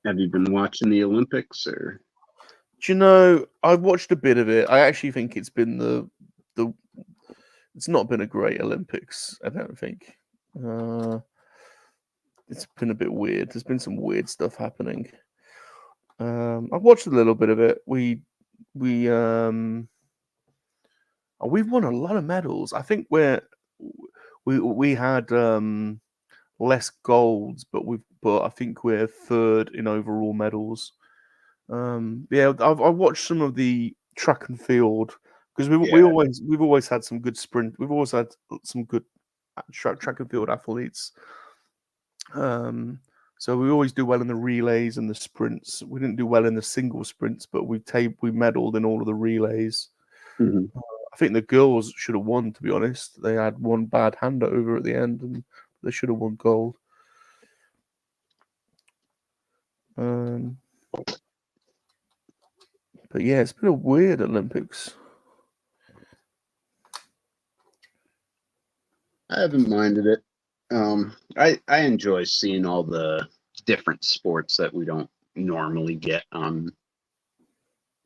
Have you been watching the Olympics or? Do you know? I've watched a bit of it. I actually think it's been the. It's not been a great Olympics. I don't think. It's been a bit weird. There's been some weird stuff happening. I've watched a little bit of it. We've won a lot of medals. I think we had less golds, but I think we're third in overall medals. Yeah, I've watched some of the track and field because we've always had some good sprint. We've always had some good track and field athletes. So we always do well in the relays and the sprints. We didn't do well in the single sprints, but we medaled in all of the relays. Mm-hmm. I think the girls should have won, to be honest. They had one bad handover at the end and they should have won gold. But yeah, it's been a weird Olympics. I haven't minded it. I enjoy seeing all the different sports that we don't normally get on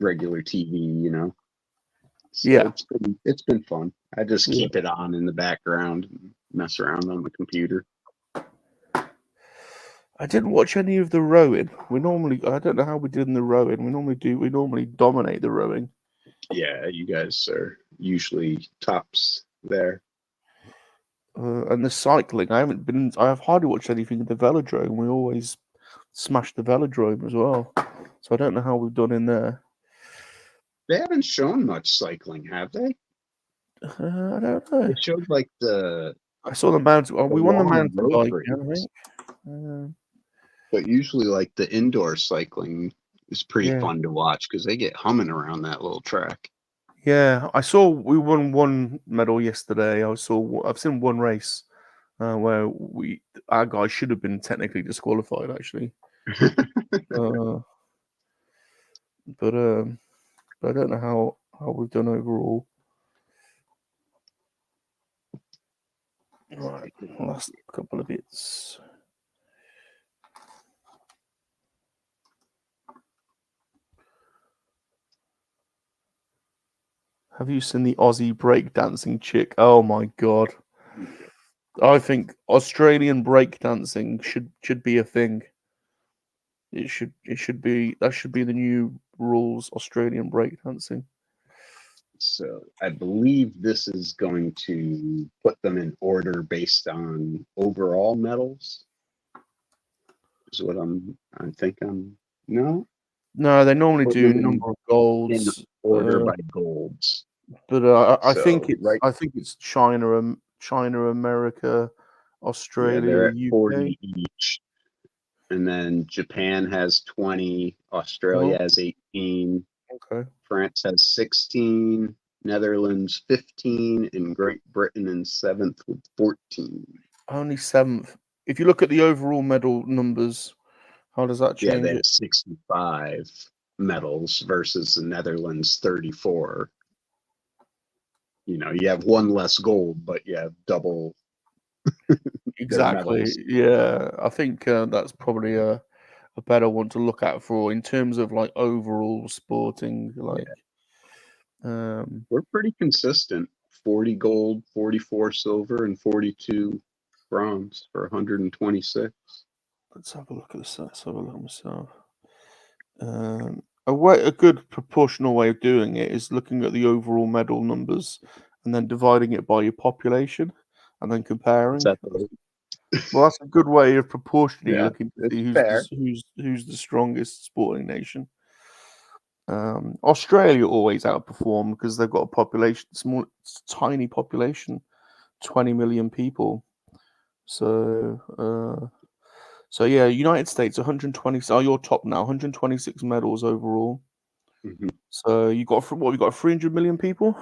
regular TV, you know. So Yeah. it's been fun. I just keep it on in the background and mess around on the computer. I didn't watch any of the rowing. I don't know how we did in the rowing. We normally dominate the rowing. Yeah, you guys are usually tops there. And the cycling, I've hardly watched anything in the velodrome. We always smash the velodrome as well. So I don't know how we've done in there. They haven't shown much cycling, have they? I don't know. They showed like I saw the mountain. We won the mountain bike, I think. But usually, like the indoor cycling is pretty Yeah. fun to watch because they get humming around that little track. Yeah, I saw we won one medal yesterday. I've seen one race where our guy should have been technically disqualified, actually. But I don't know how we've done overall. Right, last couple of bits. Have you seen the Aussie breakdancing chick? Oh my god! I think Australian breakdancing should be a thing. It should be the new rules. Australian breakdancing. So I believe this is going to put them in order based on overall medals. Is what I think I'm no. No, they normally do number of golds in order by golds. But I think it's China, America, Australia, they're at UK. 40 each, and then Japan has 20, Australia has 18, Okay. France has 16, Netherlands 15, and Great Britain in 7th with 14. Only 7th. If you look at the overall medal numbers, how does that change? Yeah, they have 65 medals versus the Netherlands 34. You know, you have one less gold, but you have double. Exactly. Yeah, I think that's probably a better one to look at for in terms of like overall sporting. Like, we're pretty consistent. 40 gold, 44 silver, and 42 bronze for 126. Let's have a look at this. Let's have a look at myself. A good proportional way of doing it is looking at the overall medal numbers and then dividing it by your population and then comparing. Well, that's a good way of proportionally looking to see who's the strongest sporting nation. Australia always outperform because they've got a population, tiny population, 20 million people. So yeah, United States 120. So you're top now, 126 medals overall. Mm-hmm. So you got 300 million people.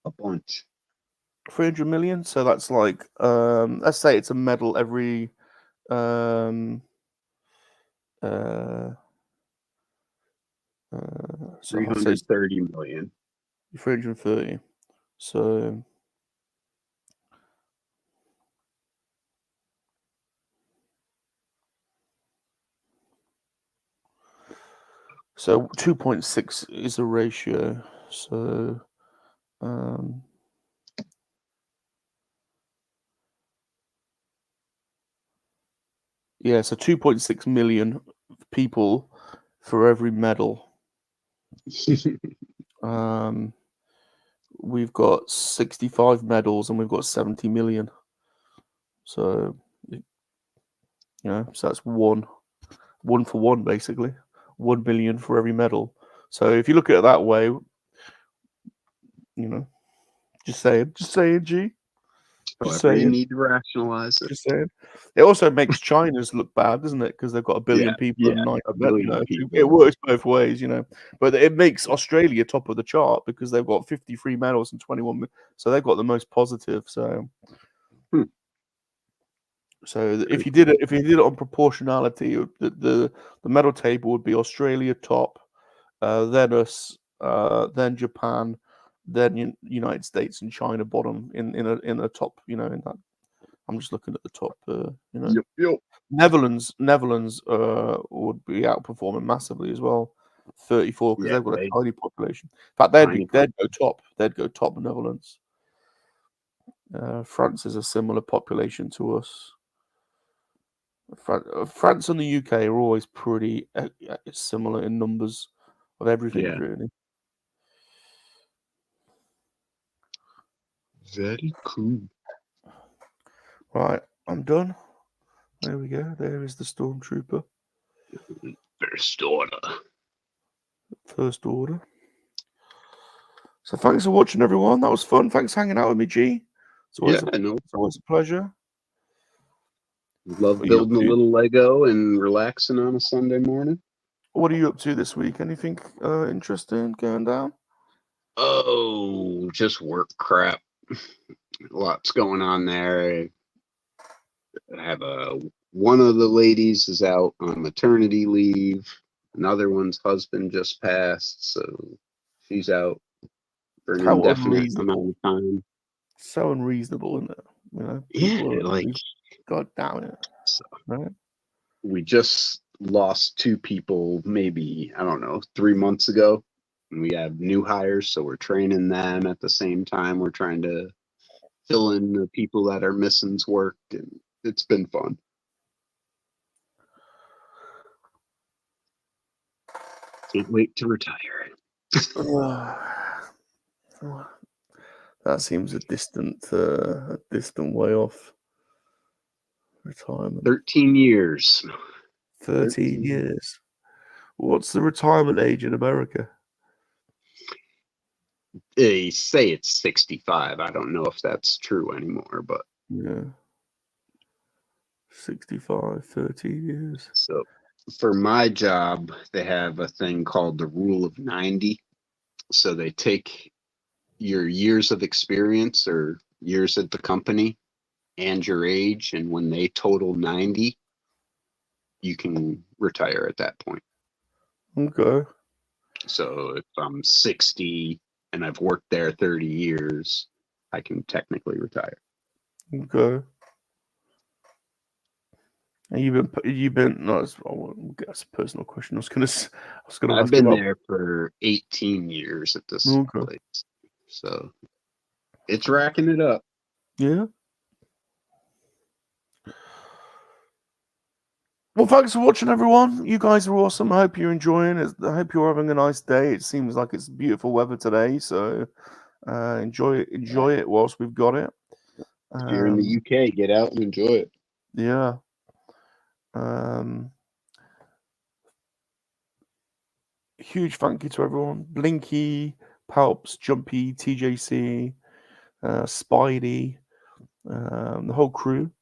A bunch. 300 million. So that's like, let's say it's a medal every, so 330 million. 330. So so 2.6 is a ratio. So yeah, so 2.6 million people for every medal. We've got 65 medals and we've got 70 million. So, you know, so that's one for one, basically. 1 million for every medal. So if you look at it that way, you know, just saying, G. However, you need to rationalize it. Just saying. It also makes China's look bad, doesn't it? Because they've got a billion people and 90 billion people. It works both ways, you know. But it makes Australia top of the chart because they've got 53 medals and 21. So they've got the most positive. So, so if you did it on proportionality, the medal table would be Australia top, then us, then Japan, then United States and China bottom in a top. You know, in that. I'm just looking at the top. You know, Yep. Netherlands would be outperforming massively as well. 34 because they've got a tiny population. In fact, they'd go top. They'd go top. The Netherlands. France is a similar population to us. France and the UK are always pretty similar in numbers of everything, really. Very cool. Right, I'm done. There we go. There is the Stormtrooper. First order. First order. So thanks for watching, everyone. That was fun. Thanks for hanging out with me, G. It's always, it's always a pleasure. Love building a little Lego and relaxing on a Sunday morning. What are you up to this week? Anything interesting going down? Oh, just work crap. Lots going on there. I have one of the ladies is out on maternity leave. Another one's husband just passed, so she's out for an indefinite amount of time. So unreasonable, isn't it? You know, God damn it. So, right? We just lost 2 people, maybe, I don't know, 3 months ago. And we have new hires, so we're training them at the same time. We're trying to fill in the people that are missing's work, and it's been fun. Can't wait to retire. That seems a distant way off. Retirement. 13 years. 13 years. What's the retirement age in America? They say it's 65. I don't know if that's true anymore, but yeah. 65, 13 years. So for my job, they have a thing called the rule of 90. So they take your years of experience or years at the company and your age, and when they total 90, you can retire at that point. Okay. So if I'm 60 and I've worked there 30 years, I can technically retire. Okay. And you've been no, that's a personal question. I've been there for 18 years at this place. So it's racking it up. Yeah. Well, thanks for watching, everyone. You guys are awesome. I hope you're enjoying it. I hope you're having a nice day. It seems like it's beautiful weather today, so enjoy it whilst we've got it. If you're in the UK, get out and enjoy it. Yeah. Huge thank you to everyone. Blinky, Palps, Jumpy, TJC, Spidey, the whole crew.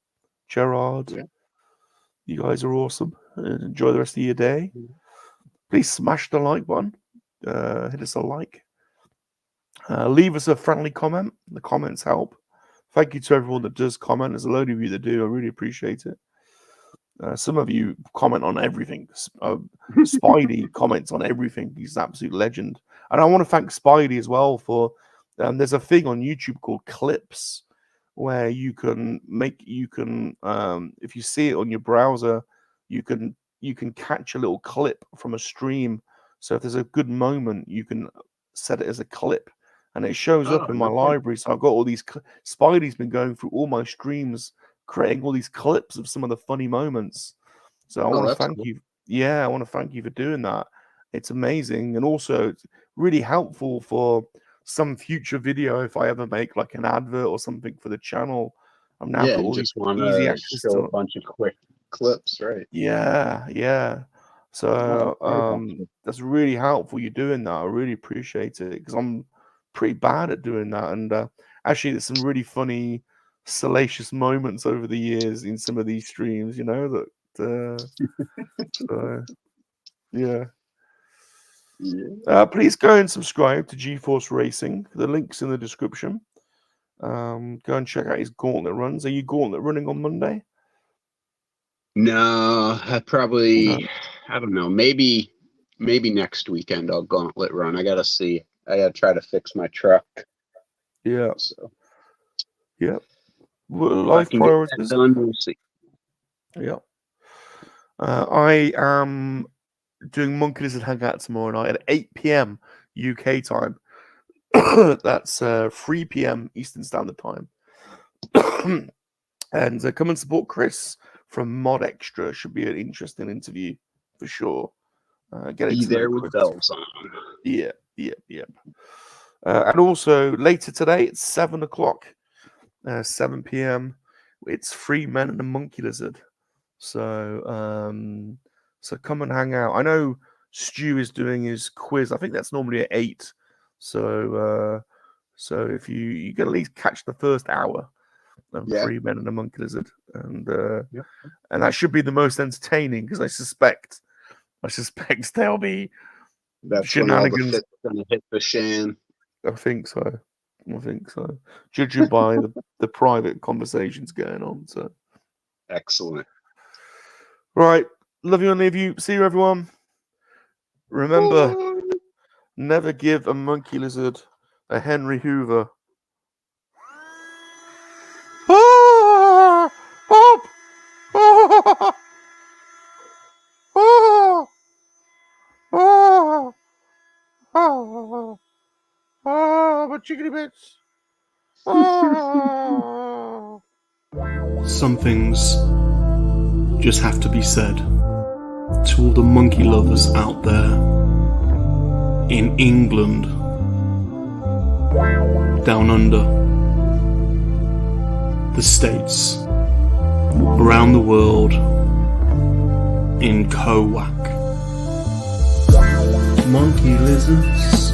Gerard. Yeah. You guys are awesome. Enjoy the rest of your day. Please smash the like button. Hit us a like. Leave us a friendly comment. The comments help. thank you to everyone that does comment. There's a load of you that do. I really appreciate it. Some of you comment on everything. Spidey comments on everything. He's an absolute legend. And I want to thank Spidey as well for. There's a thing on YouTube called clips, where you can if you see it on your browser, you can catch a little clip from a stream. So if there's a good moment, you can set it as a clip, and it shows up in my library. So I've got all these. Spidey's been going through all my streams, creating all these clips of some of the funny moments. So I want to thank you. Yeah, I want to thank you for doing that. It's amazing, and also it's really helpful for some future video if I ever make like an advert or something for the channel. I'm now got all just this want easy to access show to a bunch of quick clips, right? Yeah. So that's really helpful. You're doing that. I really appreciate it, because I'm pretty bad at doing that. And actually, there's some really funny, salacious moments over the years in some of these streams. You know that. Yeah. Please go and subscribe to GeForce Racing. The link's in the description. Go and check out his gauntlet runs. Are you gauntlet running on Monday? No, I don't know. Maybe next weekend I'll gauntlet run. I gotta see. I gotta try to fix my truck. Yeah. So yeah. Life priorities. Done, we'll see. Yeah. I am doing MoNKey-LiZaRD Hangout tomorrow night at 8 p.m. UK time. That's 3 p.m. Eastern Standard Time. And come and support Chris from Mod Extra. Should be an interesting interview for sure. Be there with bells on. Yeah. And also later today at 7 o'clock, 7 p.m. It's Free Men and a MoNKey-LiZaRD. So come and hang out. I know Stu is doing his quiz. I think that's normally at 8. So if you can at least catch the first hour of Free Men and a MoNKey-LiZaRD, and that should be the most entertaining, because I suspect there'll be shenanigans. That's gonna hit the shan. I think so. Judging by the private conversations going on. So excellent. Right. Love you and leave you. See you, everyone. Remember, never give a MoNKey-LiZaRD a Henry Hoover. Bob! My chickeny bits. Some things just have to be said to all the monkey lovers out there in England, down under, the States, around the world, in KoWaK. Monkey lizards.